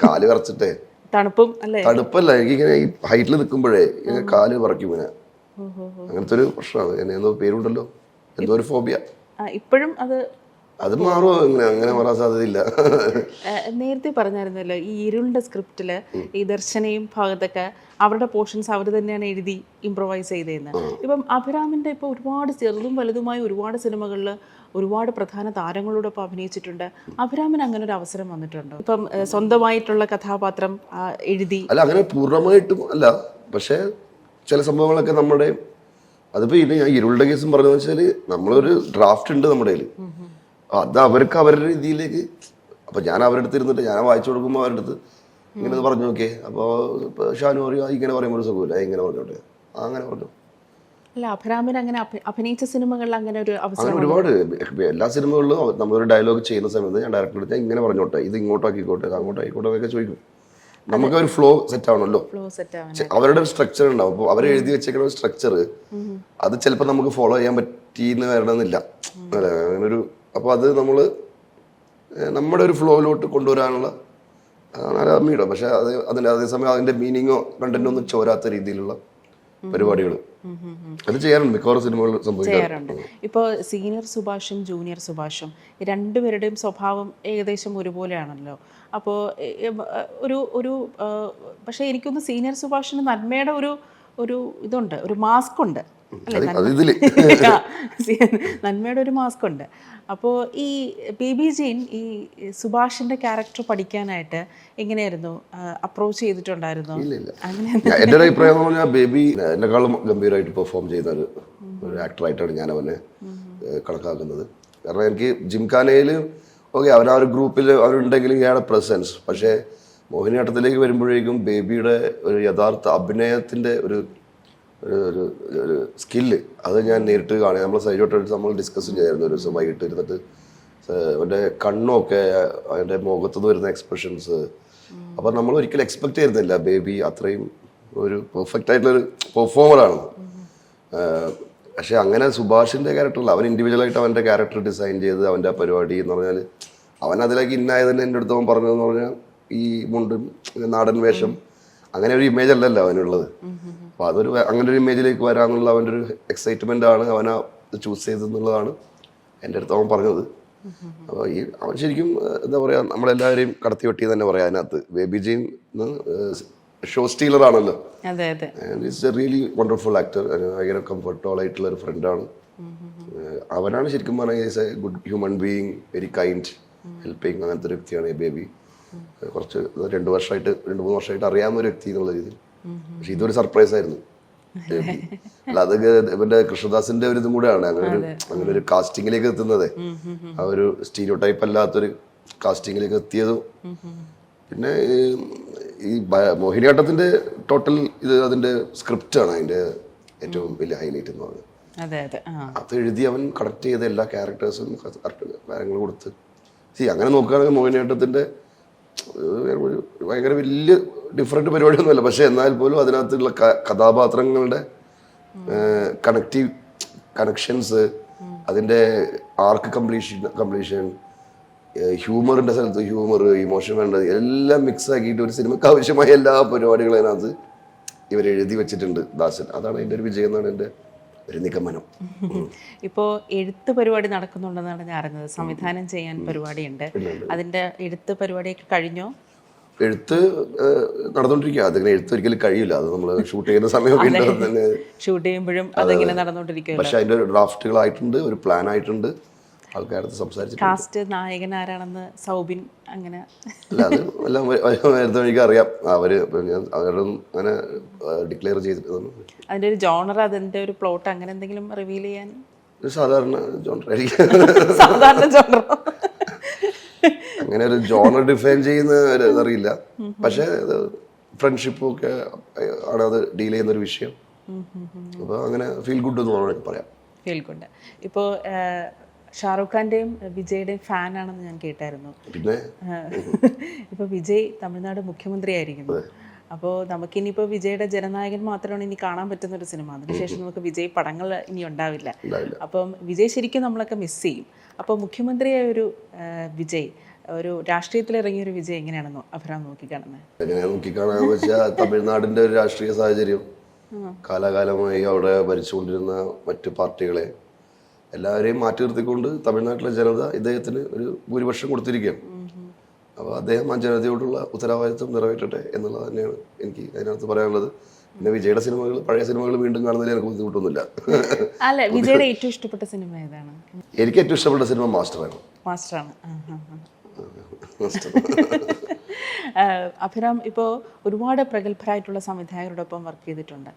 കാല് വിറച്ചിട്ടേ, തണുപ്പല്ല, എനിക്കിങ്ങനെ ഈ ഹൈറ്റിൽ നിൽക്കുമ്പോഴേ ഇങ്ങനെ കാല് വിറയ്ക്കും ഇങ്ങനെ. അങ്ങനത്തെ ഒരു പ്രശ്നമാണ്. എന്നെ എന്തോ പേരുണ്ടല്ലോ, എന്തോ ഒരു ഫോബിയ. ഇപ്പോഴും അത് മാറുമോ? അങ്ങനെ മാറാൻ സാധ്യതയില്ല. നേരത്തെ പറഞ്ഞായിരുന്നല്ലോ ഈ ഇരുളിന്റെ സ്ക്രിപ്റ്റില് ഈ ദർശനയും ഭാഗത്തൊക്കെ അവരുടെ പോർഷൻസ് അവർ തന്നെയാണ് എഴുതി ഇംപ്രൊവൈസ് ചെയ്തതെന്ന്. ഇപ്പം അഭിരാമിന്റെ ഇപ്പോൾ ഒരുപാട് ചെറുതും വലുതുമായ ഒരുപാട് സിനിമകളിൽ ഒരുപാട് പ്രധാന താരങ്ങളോടൊപ്പം അഭിനയിച്ചിട്ടുണ്ട്. അഭിരാമിന് അങ്ങനെ ഒരു അവസരം വന്നിട്ടുണ്ടോ? ഇപ്പം സ്വന്തമായിട്ടുള്ള കഥാപാത്രം എഴുതി അല്ല, അങ്ങനെ പൂർണ്ണമായിട്ടും അല്ല, പക്ഷേ ചില സംഭവങ്ങളൊക്കെ നമ്മുടെ അതിപ്പോ ഇനി ഞാൻ ഇരുളുടെ കേസും പറഞ്ഞതെന്ന് വെച്ചാല് നമ്മളൊരു ഡ്രാഫ്റ്റ് ഉണ്ട് നമ്മുടെ കയ്യിൽ. അത് അവർക്ക് അവരുടെ രീതിയിലേക്ക്. അപ്പൊ ഞാൻ അവരുടെ അടുത്ത് ഇരുന്നിട്ട് ഞാൻ വായിച്ചു കൊടുക്കുമ്പോൾ അവരുടെ അടുത്ത് ഇങ്ങനെ പറഞ്ഞു നോക്കിയേ. അപ്പോൾ ഷാനു പറയും ഇങ്ങനെ പറയുമ്പോൾ ഒരു സുഖമില്ല, ഇങ്ങനെ പറഞ്ഞോട്ടെ, അങ്ങനെ പറഞ്ഞു. അല്ല, അഭിരാമിന് അങ്ങനെ അഭിനയിച്ച സിനിമകളിൽ അങ്ങനെ ഒരു അങ്ങനെ ഒരുപാട് എല്ലാ സിനിമകളിലും നമ്മളൊരു ഡയലോഗ് ചെയ്യുന്ന സമയത്ത് ഞാൻ ഡയറക്ടർ എടുത്താൽ ഇങ്ങനെ പറഞ്ഞോട്ടെ, ഇത് ഇങ്ങോട്ടാക്കിക്കോട്ടെ, അങ്ങോട്ടാക്കിക്കോട്ടെ എന്നൊക്കെ ചോദിക്കും. നമുക്ക് ഒരു ഫ്ലോ സെറ്റ് ആവണമല്ലോ. അവരുടെ ഒരു സ്ട്രക്ചർ ഉണ്ടാവും. അപ്പോൾ അവർ എഴുതി വെച്ചേക്കുന്ന ഒരു സ്ട്രക്ചർ അത് ചിലപ്പോൾ നമുക്ക് ഫോളോ ചെയ്യാൻ പറ്റിയെന്ന് വരണമെന്നില്ല. അല്ലേ, അങ്ങനൊരു. അപ്പോൾ അത് നമ്മൾ നമ്മുടെ ഒരു ഫ്ലോയിലോട്ട് കൊണ്ടുവരാനുള്ള മീഡിയം. പക്ഷെ അതേസമയം അതിന്റെ മീനിങ്ങോ കണ്ടന്റോ ഒന്നും ചോരാത്ത രീതിയിലുള്ള പരിപാടികൾ അത് ചെയ്യാറുണ്ട്, മിക്കവാറും സിനിമകൾ സംഭവിക്കാറുണ്ട്. ഇപ്പോൾ സീനിയർ സുഭാഷും ജൂനിയർ സുഭാഷും രണ്ടുപേരുടെയും സ്വഭാവം ഏകദേശം ഒരുപോലെയാണല്ലോ. അപ്പോൾ ഒരു പക്ഷേ എനിക്കൊന്ന് സീനിയർ സുഭാഷിന് നന്മയുടെ ഒരു ഇതുണ്ട്, ഒരു മാസ്ക് ഉണ്ട്. നന്മയുടെ ഒരു മാസ്ക് ഉണ്ട്. അപ്പോൾ ഈ ബേബി ജെയിൻ ഈ സുഭാഷിന്റെ ക്യാരക്ടർ പഠിക്കാനായിട്ട് എങ്ങനെയായിരുന്നു അപ്രോച്ച് ചെയ്തിട്ടുണ്ടായിരുന്നു? എൻ്റെ ഒരു അഭിപ്രായം എന്ന് പറഞ്ഞാൽ ബേബി എന്നെക്കാളും ഗംഭീരമായിട്ട് പെർഫോം ചെയ്യുന്ന ഒരു ആക്ടറായിട്ടാണ് ഞാൻ അവനെ കണക്കാക്കുന്നത്. കാരണം എനിക്ക് ജിംഖാനയിൽ ഓക്കെ അവനാ ഒരു ഗ്രൂപ്പിൽ അവരുണ്ടെങ്കിലും ഇയാളുടെ പ്രസൻസ്, പക്ഷേ മോഹിനിയാട്ടത്തിലേക്ക് വരുമ്പോഴേക്കും ബേബിയുടെ ഒരു യഥാർത്ഥ അഭിനയത്തിൻ്റെ ഒരു സ്കില്ല് അത് ഞാൻ നേരിട്ട് കാണുക. നമ്മൾ സൈജോട്ടായിട്ട് നമ്മൾ ഡിസ്കസ് ചെയ്യായിരുന്നു ഒരു ദിവസം വൈകിട്ട് ഇരുന്നിട്ട്. അവൻ്റെ കണ്ണൊക്കെ അവൻ്റെ മുഖത്തുനിന്ന് വരുന്ന എക്സ്പ്രഷൻസ്, അപ്പം നമ്മൾ ഒരിക്കലും എക്സ്പെക്ട് ചെയ്യുന്നില്ല ബേബി അത്രയും ഒരു പെർഫെക്റ്റ് ആയിട്ടുള്ളൊരു പെർഫോമറാണ്. പക്ഷെ അങ്ങനെ സുഭാഷിൻ്റെ ക്യാരക്ടറിൽ അവൻ ഇൻഡിവിജ്വലായിട്ട് അവൻ്റെ ക്യാരക്ടർ ഡിസൈൻ ചെയ്ത് അവൻ്റെ പരിപാടി എന്ന് പറഞ്ഞാൽ അവൻ അതിലേക്ക് ഇന്നായതന്നെ എൻ്റെ അടുത്ത് അവൻ പറഞ്ഞതെന്ന് പറഞ്ഞാൽ ഈ മുണ്ടും നാടൻ വേഷം അങ്ങനെ ഒരു ഇമേജ് അല്ലല്ലോ അവനുള്ളത്. അപ്പോൾ അങ്ങനെ ഒരു ഇമേജിലേക്ക് വരാനുള്ള അവൻ്റെ ഒരു എക്സൈറ്റ്മെൻ്റ് ആണ് അവനെ ചൂസ് ചെയ്തെന്നുള്ളതാണ് എൻ്റെ അടുത്ത് അവൻ പറഞ്ഞത്. അപ്പോൾ അവൻ ശരിക്കും എന്താ പറയുക, നമ്മളെല്ലാവരെയും കടത്തി വെട്ടി തന്നെ പറയാം. അതിനകത്ത് ബേബി ജെയിൻ ഷോ സ്റ്റീലർ ആണല്ലോ. Is A really wonderful actor. ഭയങ്കര കംഫർട്ടബിൾ ആയിട്ടുള്ള ഒരു ഫ്രണ്ടാണ്. അവനാണ് ശരിക്കും പറഞ്ഞാൽ is A good human being, very kind, helping, അങ്ങനത്തെ ഒരു വ്യക്തിയാണ് ഈ ബേബി. കുറച്ച് 2-3 വർഷമായിട്ട് അറിയാവുന്ന ഒരു വ്യക്തി എന്നുള്ള രീതിയിൽ. പക്ഷെ ഇതൊരു സർപ്രൈസ് ആയിരുന്നു. അല്ല, അത് ഇവന്റെ കൃഷ്ണദാസിന്റെ ഒരു ഇതും കൂടെയാണ് അങ്ങനെ ഒരു കാസ്റ്റിങ്ങിലേക്ക് എത്തുന്നത്. ആ ഒരു സ്റ്റീരിയോ ടൈപ്പ് അല്ലാത്തൊരു കാസ്റ്റിങ്ങിലേക്ക് എത്തിയതും. പിന്നെ ഈ മോഹിനിയാട്ടത്തിന്റെ ടോട്ടൽ അതിന്റെ സ്ക്രിപ്റ്റാണ് അതിന്റെ ഏറ്റവും വലിയ ഹൈലൈറ്റ് എന്ന് പറയുന്നത്. അത് എഴുതി അവൻ കണക്ട് ചെയ്ത എല്ലാ ക്യാരക്ടേഴ്സും കാര്യങ്ങൾ കൊടുത്ത് അങ്ങനെ നോക്കുകയാണെങ്കിൽ മോഹിനിയാട്ടത്തിന്റെ ഭയങ്കര വലിയ ഡിഫറെന്റ് പരിപാടിയൊന്നുമല്ല. പക്ഷെ എന്നാൽ പോലും അതിനകത്തുള്ള കഥാപാത്രങ്ങളുടെ കണക്ഷൻസ്, അതിന്റെ ആർക്ക് കംപ്ലീഷൻ, ഹ്യൂമറിന്റെ സ്ഥലത്ത് ഹ്യൂമർ, ഇമോഷൻ വേണ്ടത് എല്ലാം മിക്സ് ആക്കിയിട്ട് ഒരു സിനിമയ്ക്ക് ആവശ്യമായ എല്ലാ പരിപാടികളും അതിനകത്ത് ഇവർ എഴുതി വെച്ചിട്ടുണ്ട് ദാസൻ. അതാണ് അതിൻ്റെ ഒരു വിജയം എന്നാണ് എൻ്റെ ഒരു നിഗമനം. ഇപ്പോൾ എഴുത്ത് പരിപാടി നടക്കുന്നുണ്ടെന്നാണ് ഞാൻ അറിഞ്ഞത്. സംവിധാനം ചെയ്യാൻ പരിപാടിയുണ്ട്. അതിൻ്റെ എഴുത്ത് പരിപാടിയൊക്കെ കഴിഞ്ഞോ? എഴുത്ത് നടന്നുകൊണ്ടിരിക്കുക. അതിങ്ങനെ എഴുത്ത് ഒരിക്കലും കഴിയില്ല. അത് നമ്മൾ ഷൂട്ട് ചെയ്യുന്ന സമയമൊക്കെ ഉണ്ടാവും തന്നെ. ഷൂട്ട് ചെയ്യുമ്പോഴും അതിങ്ങനെ നടന്നുകൊണ്ടിരിക്കും. പക്ഷെ അതിൻ്റെ ഒരു ഡ്രാഫ്റ്റുകളായിട്ടുണ്ട്, ഒരു പ്ലാൻ ആയിട്ടുണ്ട്, ആൾക്കാരടുത്ത് സംസാരിച്ചിട്ടുണ്ട്. കാസ്റ്റ് നായകൻ ആരാണെന്ന് സൗബിൻ അങ്ങനെ അല്ല, അത് എല്ലാം നേരത്തെ എനിക്ക് അറിയാം. അവരുടെ അങ്ങനെ ഡിക്ലെയർ ചെയ്തിട്ട് അതിൻ്റെ ഒരു ജോണർ, അതിൻ്റെ ഒരു പ്ലോട്ട് അങ്ങനെ എന്തെങ്കിലും റിവീൽ ചെയ്യാൻ ഒരു സാധാരണ ജോണർ ആയിരിക്കും. സാധാരണ ജോണർ അങ്ങനെ ഒരു ജോണർ ഡിഫൈൻ ചെയ്യുന്ന ഒരു ഇതറിയില്ല. പക്ഷെ ഫ്രണ്ട്ഷിപ്പും ഒക്കെ ആണ് അത് ഡീൽ ചെയ്യുന്ന ഒരു വിഷയം. അപ്പോൾ അങ്ങനെ ഫീൽ ഗുഡ് എന്ന് വേണമെങ്കിൽ പറയാം. Feel good. ഇപ്പോൾ ഷാറുഖ് ഖാന്റെയും വിജയുടെയും ഫാനാണെന്ന് ഞാൻ കേട്ടായിരുന്നു. പിന്നെ ഇപ്പോൾ വിജയ് തമിഴ്നാട് മുഖ്യമന്ത്രി ആയിരിക്കുന്നു. അപ്പോൾ നമുക്കിനിയിപ്പോൾ വിജയുടെ ജനനായകൻ മാത്രമാണ് ഇനി കാണാൻ പറ്റുന്ന ഒരു സിനിമ. അതിനുശേഷം നമുക്ക് വിജയ് പടങ്ങൾ ഇനി ഉണ്ടാവില്ല. അപ്പം വിജയ് ശരിക്കും നമ്മളൊക്കെ മിസ് ചെയ്യും. അപ്പോൾ മുഖ്യമന്ത്രിയായ ഒരു വിജയ്, ഒരു രാഷ്ട്രീയത്തിലിറങ്ങിയ ഒരു വിജയ് എങ്ങനെയാണെന്നോ അഭിരാം നോക്കിക്കാണുന്നത്? എങ്ങനെയാ നോക്കിക്കാണാന്ന് വെച്ചാൽ തമിഴ്നാടിന്റെ ഒരു രാഷ്ട്രീയ സാഹചര്യം, കാലാകാലമായി അവിടെ ഭരിച്ചുകൊണ്ടിരുന്ന മറ്റു പാർട്ടികളെ എല്ലാവരെയും മാറ്റി നിർത്തിക്കൊണ്ട് തമിഴ്നാട്ടിലെ ജനത ഇദ്ദേഹത്തിന് ഒരു ഭൂരിപക്ഷം കൊടുത്തിരിക്കുകയാണ്. അപ്പോൾ അദ്ദേഹം ആ ജനതയോടുള്ള ഉത്തരവാദിത്വം നിറവേറ്റട്ടെ എന്നുള്ളത് തന്നെയാണ് എനിക്ക് അതിനകത്ത് പറയാനുള്ളത്. പിന്നെ വിജയുടെ സിനിമകൾ, പഴയ സിനിമകൾ വീണ്ടും കാണുന്നതിൽ എനിക്ക് ബുദ്ധിമുട്ടൊന്നുമില്ല. അല്ല, വിജയുടെ ഏറ്റവും ഇഷ്ടപ്പെട്ട സിനിമ ഏതാണ്? എനിക്ക് ഏറ്റവും ഇഷ്ടപ്പെട്ട സിനിമ മാസ്റ്ററാണ്. മാസ്റ്ററാണ്. അഭിരാം ഇപ്പോൾ ഒരുപാട് പ്രഗത്ഭരായിട്ടുള്ള സംവിധായകരോടൊപ്പം വർക്ക് ചെയ്തിട്ടുണ്ട്.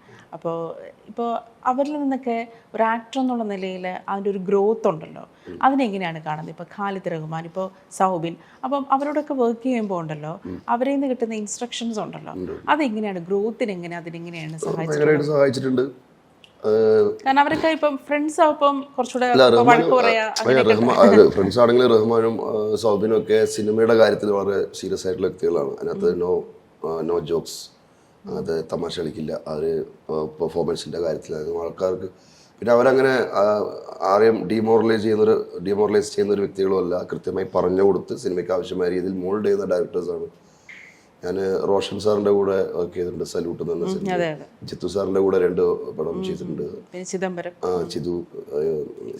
ഇപ്പോൾ അവരിൽ നിന്നൊക്കെ ഒരു ആക്ടർ എന്നുള്ള നിലയിൽ അതിൻ്റെ ഒരു ഗ്രോത്ത് ഉണ്ടല്ലോ, അതിനെങ്ങനെയാണ് കാണുന്നത്? ഇപ്പോൾ ഖാലിദ് റഹ്മാൻ, ഇപ്പോൾ സൗബിൻ, അപ്പം അവരോടൊക്കെ വർക്ക് ചെയ്യുമ്പോൾ ഉണ്ടല്ലോ, അവരിൽ നിന്ന് കിട്ടുന്ന ഇൻസ്ട്രക്ഷൻസ് ഉണ്ടല്ലോ, അതെങ്ങനെയാണ് ഗ്രോത്തിന് അതിനെങ്ങനെയാണ് സഹായിച്ചിട്ടുണ്ട്? കാരണം അവരൊക്കെ ഇപ്പം ഫ്രണ്ട്സ് ആവുമ്പം കുറച്ചുകൂടെ വഴക്ക് പറയാ. ഫ്രണ്ട്സ് ആണെങ്കിലും റഹ്മാനും സൗബിനും ഒക്കെ സിനിമയുടെ കാര്യത്തിൽ വളരെ സീരിയസ് ആയിട്ടുള്ള വ്യക്തികളാണ്. അതിനകത്ത് നോ ജോക്സ്, അത് തമാശ കളിക്കില്ല. അവർ പെർഫോമൻസിൻ്റെ കാര്യത്തിൽ ആൾക്കാർക്ക്, പിന്നെ അവരങ്ങനെ ആരെയും ഡീമോറലൈസ് ചെയ്യുന്ന ഒരു വ്യക്തികളും അല്ല. കൃത്യമായി പറഞ്ഞു കൊടുത്ത് സിനിമയ്ക്ക് ആവശ്യമായ രീതിയിൽ മോൾഡ് ചെയ്യുന്ന ഡയറക്ടേഴ്സാണ്. ഞാൻ റോഷൻ സാറിൻ്റെ കൂടെ വർക്ക് ചെയ്തിട്ടുണ്ട്, സല്യൂട്ട് എന്ന് പറഞ്ഞ സിനിമ. ചിത്തു സാറിൻ്റെ കൂടെ 2 പടം ചെയ്തിട്ടുണ്ട്.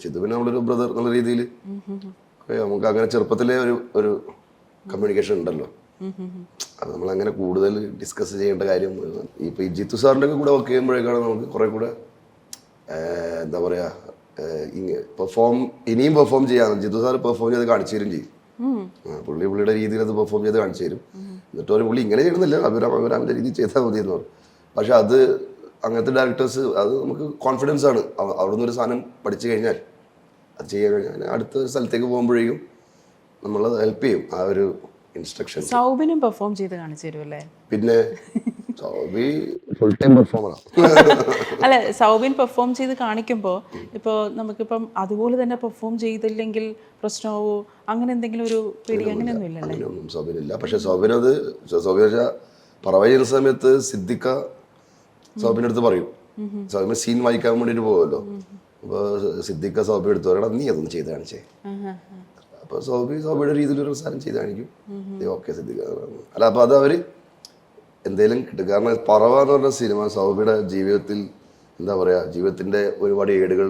ചിതുവിന് നമ്മളൊരു ബ്രദർ എന്നുള്ള രീതിയിൽ നമുക്ക് അങ്ങനെ ചെറുപ്പത്തിലെ ഒരു കമ്മ്യൂണിക്കേഷൻ ഉണ്ടല്ലോ. അത് നമ്മളങ്ങനെ കൂടുതൽ ഡിസ്കസ് ചെയ്യേണ്ട കാര്യം. ഇപ്പൊ ഈ ജിത്തു സാറിൻ്റെ കൂടെ വർക്ക് ചെയ്യുമ്പോഴേക്കാണ് നമുക്ക് കുറെ കൂടെ എന്താ പറയാ, ഇനിയും പെർഫോം ചെയ്യാൻ ജിത്തു സാർ പെർഫോം ചെയ്ത് കാണിച്ചു തരും ചെയ്യും. പുള്ളിയുടെ രീതിയിൽ അത് പെർഫോം ചെയ്ത് കാണിച്ചു തരും. എന്നിട്ട് ഒരു പുള്ളി ഇങ്ങനെ ചെയ്യുന്നില്ല, അഭിരാമിൻ്റെ രീതിയിൽ ചെയ്താൽ മതി എന്ന് പറയും. പക്ഷെ അത് അങ്ങനത്തെ ഡയറക്ടേഴ്സ്, അത് നമുക്ക് കോൺഫിഡൻസ് ആണ്. അവിടുന്ന് ഒരു സാധനം പഠിച്ചു കഴിഞ്ഞാൽ, അത് ചെയ്യാൻ കഴിഞ്ഞാൽ അടുത്ത സ്ഥലത്തേക്ക് പോകുമ്പോഴേക്കും നമ്മളത് ഹെൽപ്പ് ചെയ്യും. ആ ഒരു ഇൻസ്ട്രക്ഷൻ സൗബിനും പെർഫോം ചെയ്ത് കാണിച്ചു തരുമല്ലേ? പിന്നെ സൗബി ഫുൾ ടൈം പെർഫോമറാണ്. അല്ല, സൗബിൻ പെർഫോം ചെയ്ത് കാണിക്കുമ്പോൾ ഇപ്പോൾ നമുക്കിപ്പം അതുപോലെ തന്നെ പെർഫോം ചെയ്തില്ലെങ്കിൽ പ്രശ്നമോ അങ്ങനെ എന്തെങ്കിലും ഒരു പേടി അങ്ങനെയൊന്നും ഇല്ലല്ലേ? അങ്ങനെയൊന്നും സൗബിനില്ല. പക്ഷെ സൗബിൻ പറവ ചെയ്യുന്ന സമയത്ത് സിദ്ദിഖ സൗബിൻ്റെ അടുത്ത് പറയും, സൗബിന് സീൻ വായിക്കാൻ വേണ്ടിയിട്ട് പോകുമല്ലോ. അപ്പോൾ സിദ്ദിഖ സൗബിൻ്റെ അടുത്ത് പറയണം, നീ അതൊന്നും ചെയ്ത് കാണിച്ചേ. അപ്പോൾ സൗബിയുടെ രീതിയിലൊരു സാധനം ചെയ്ത് കാണിക്കും. ഓക്കെ സിദ്ദിഖ അല്ല. അപ്പോൾ അത് അവർ എന്തെങ്കിലും കിട്ടും. കാരണം പറവ എന്ന് പറഞ്ഞ സിനിമ സൗബിയുടെ ജീവിതത്തിൽ എന്താ പറയുക, ജീവിതത്തിൻ്റെ ഒരുപാട് ഏടുകൾ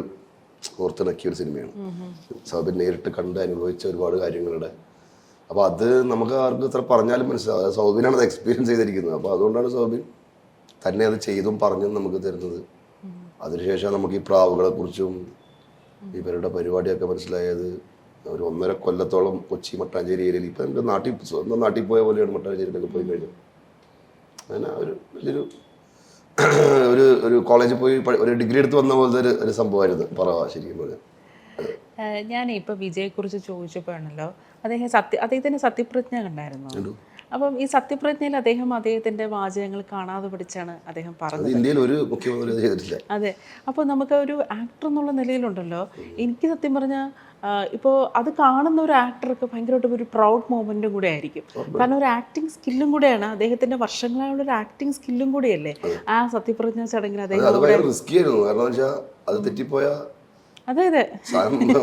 ഓർത്തിണക്കിയ ഒരു സിനിമയാണ്. സൗബിൻ നേരിട്ട് കണ്ട് അനുഭവിച്ച ഒരുപാട് കാര്യങ്ങളുടെ. അപ്പോൾ അത് നമുക്ക് ആർക്കും ഇത്ര പറഞ്ഞാലും മനസ്സിലാവും. സൗബിനാണ് അത് എക്സ്പീരിയൻസ് ചെയ്തിരിക്കുന്നത്. അപ്പോൾ അതുകൊണ്ടാണ് സൗബിൻ തന്നെ അത് ചെയ്തും പറഞ്ഞും നമുക്ക് തരുന്നത്. അതിനുശേഷം നമുക്ക് ഈ പ്രാവുകളെ കുറിച്ചും ഇവരുടെ പരിപാടിയൊക്കെ മനസ്സിലായത്. ഒരു 1.5 കൊല്ലത്തോളം കൊച്ചി മട്ടാഞ്ചേരി ഏരിയയിൽ, ഇപ്പം എൻ്റെ സ്വന്തം നാട്ടിൽ പോയ പോലെയാണ് മട്ടാഞ്ചേരിയിലൊക്കെ പോയി കഴിഞ്ഞു. അങ്ങനെ ഒരു വലിയൊരു ഒരു കോളേജിൽ പോയി ഒരു ഡിഗ്രി എടുത്ത് വന്ന പോലത്തെ ഒരു സംഭവമായിരുന്നു പറവ ശരിക്കും പറഞ്ഞാൽ. ഞാൻ ഇപ്പോൾ വിജയെക്കുറിച്ച് ചോദിച്ചപ്പോഴാണല്ലോ, അദ്ദേഹത്തിൻ്റെ സത്യപ്രതിജ്ഞ കണ്ടായിരുന്നു. അപ്പം ഈ സത്യപ്രതിജ്ഞയിൽ അദ്ദേഹത്തിൻ്റെ വാചകങ്ങൾ കാണാതെ പഠിച്ചാണ് അദ്ദേഹം പറഞ്ഞത്. ഇന്ത്യയിൽ ഒരു മുഖ്യമന്ത്രി ചെയ്തിട്ടില്ല. അതെ. അപ്പോൾ നമുക്ക് ഒരു ആക്ടർ എന്നുള്ള നിലയിലുണ്ടല്ലോ, എനിക്ക് സത്യം പറഞ്ഞാൽ ഇപ്പോൾ അത് കാണുന്ന ഒരു ആക്ടർക്ക് ഭയങ്കരമായിട്ട് ഒരു പ്രൗഡ് മൊമെൻറ്റും കൂടെ ആയിരിക്കും. കാരണം ഒരു ആക്ടിങ് സ്കില്ലും കൂടെയാണ്, അദ്ദേഹത്തിൻ്റെ വർഷങ്ങളായുള്ള ഒരു ആക്ടിങ് സ്കില്ലും കൂടിയല്ലേ ആ സത്യപ്രതിജ്ഞ ചടങ്ങിൽ അദ്ദേഹം. അത് തെറ്റിപ്പോയ അതെ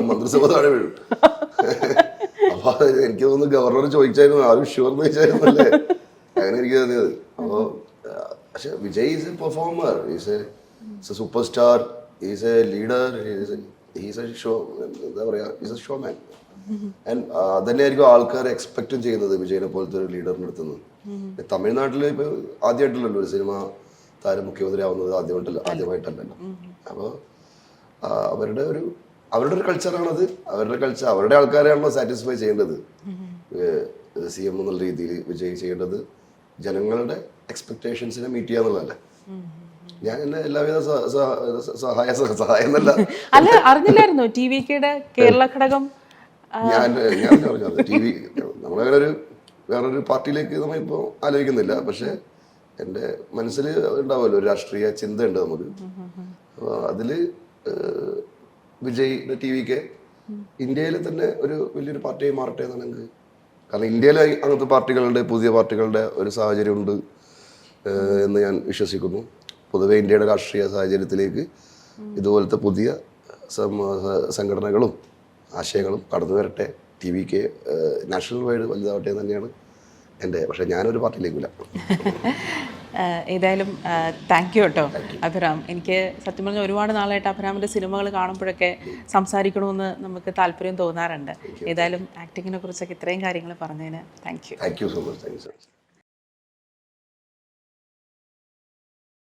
മന്ത്രിസഭ താഴെ വീഴും. അപ്പൊ എനിക്ക് തോന്നുന്നു ഗവർണർ ചോദിച്ചായിരുന്നു, ആരും ഷുവർ ചോദിച്ചായിരുന്നു അല്ലേ, അങ്ങനെ എനിക്ക് തോന്നിയത്. അപ്പോൾ പക്ഷെ Vijay is a performer, is a super star, is a leader, is a show, എന്താ പറയുക, is a show man. And അതന്നെയായിരിക്കും ആൾക്കാർ എക്സ്പെക്റ്റും ചെയ്യുന്നത് വിജയനെ പോലത്തെ ഒരു ലീഡറിൻ്റെ അടുത്തുനിന്ന്. തമിഴ്നാട്ടിൽ ഇപ്പോൾ ആദ്യമായിട്ടല്ലല്ലോ ഒരു സിനിമ താരം മുഖ്യമന്ത്രി ആവുന്നത്, ആദ്യമായിട്ടല്ലല്ലോ. അപ്പോൾ അവരുടെ ഒരു കൾച്ചറാണത്. അവരുടെ കൾച്ചർ, അവരുടെ ആൾക്കാരെയാണല്ലോ സാറ്റിസ്ഫൈ ചെയ്യേണ്ടത്. CM എന്നുള്ള രീതിയിൽ വിജയ് ചെയ്യേണ്ടത് ജനങ്ങളുടെ എക്സ്പെക്ടേഷൻസിനെ മീറ്റ് ചെയ്യാന്നുള്ളതല്ലേ. ഞാൻ എന്നെ എല്ലാവിധ സഹായം എന്നല്ല, അല്ല അറിഞ്ഞില്ലായിരുന്നു TVKയുടെ കേരള ഘടകം. ഞാൻ പറഞ്ഞത് TV നമ്മളങ്ങനെ വേറൊരു പാർട്ടിയിലേക്ക് നമ്മളിപ്പോൾ ആലോചിക്കുന്നില്ല. പക്ഷെ എൻ്റെ മനസ്സിൽ ഉണ്ടാവുമല്ലോ ഒരു രാഷ്ട്രീയ ചിന്തയുണ്ട് നമുക്ക്. അപ്പോൾ അതിൽ വിജയ് TVK ഇന്ത്യയിൽ തന്നെ ഒരു വലിയൊരു പാർട്ടിയായി മാറട്ടെ എന്നാണ് എനിക്ക്. കാരണം ഇന്ത്യയിൽ അങ്ങനത്തെ പാർട്ടികളുടെ, പുതിയ പാർട്ടികളുടെ ഒരു സാഹചര്യമുണ്ട് എന്ന് ഞാൻ വിശ്വസിക്കുന്നു. പൊതുവെ ഇന്ത്യയുടെ രാഷ്ട്രീയ സാഹചര്യത്തിലേക്ക് ഇതുപോലത്തെ പുതിയ സംഘടനകളും ആശയങ്ങളും കടന്നു വരട്ടെ. TVK നാഷണൽ വൈഡ് വലുതാവട്ടെ എന്ന് തന്നെയാണ് എൻ്റെ. പക്ഷേ ഞാനൊരു പാർട്ടിയിലേക്കില്ല. ഏതായാലും താങ്ക് യു കേട്ടോ അഭിരാം. എനിക്ക് സത്യം പറഞ്ഞാൽ ഒരുപാട് നാളായിട്ട് അഭിരാമിൻ്റെ സിനിമകൾ കാണുമ്പോഴൊക്കെ സംസാരിക്കണമെന്ന് നമുക്ക് താല്പര്യം തോന്നാറുണ്ട്. ഏതായാലും ആക്ടിങ്ങിനെ കുറിച്ചൊക്കെ ഇത്രയും കാര്യങ്ങൾ പറഞ്ഞതിന് thank you. Thank you so much. Thank you so much.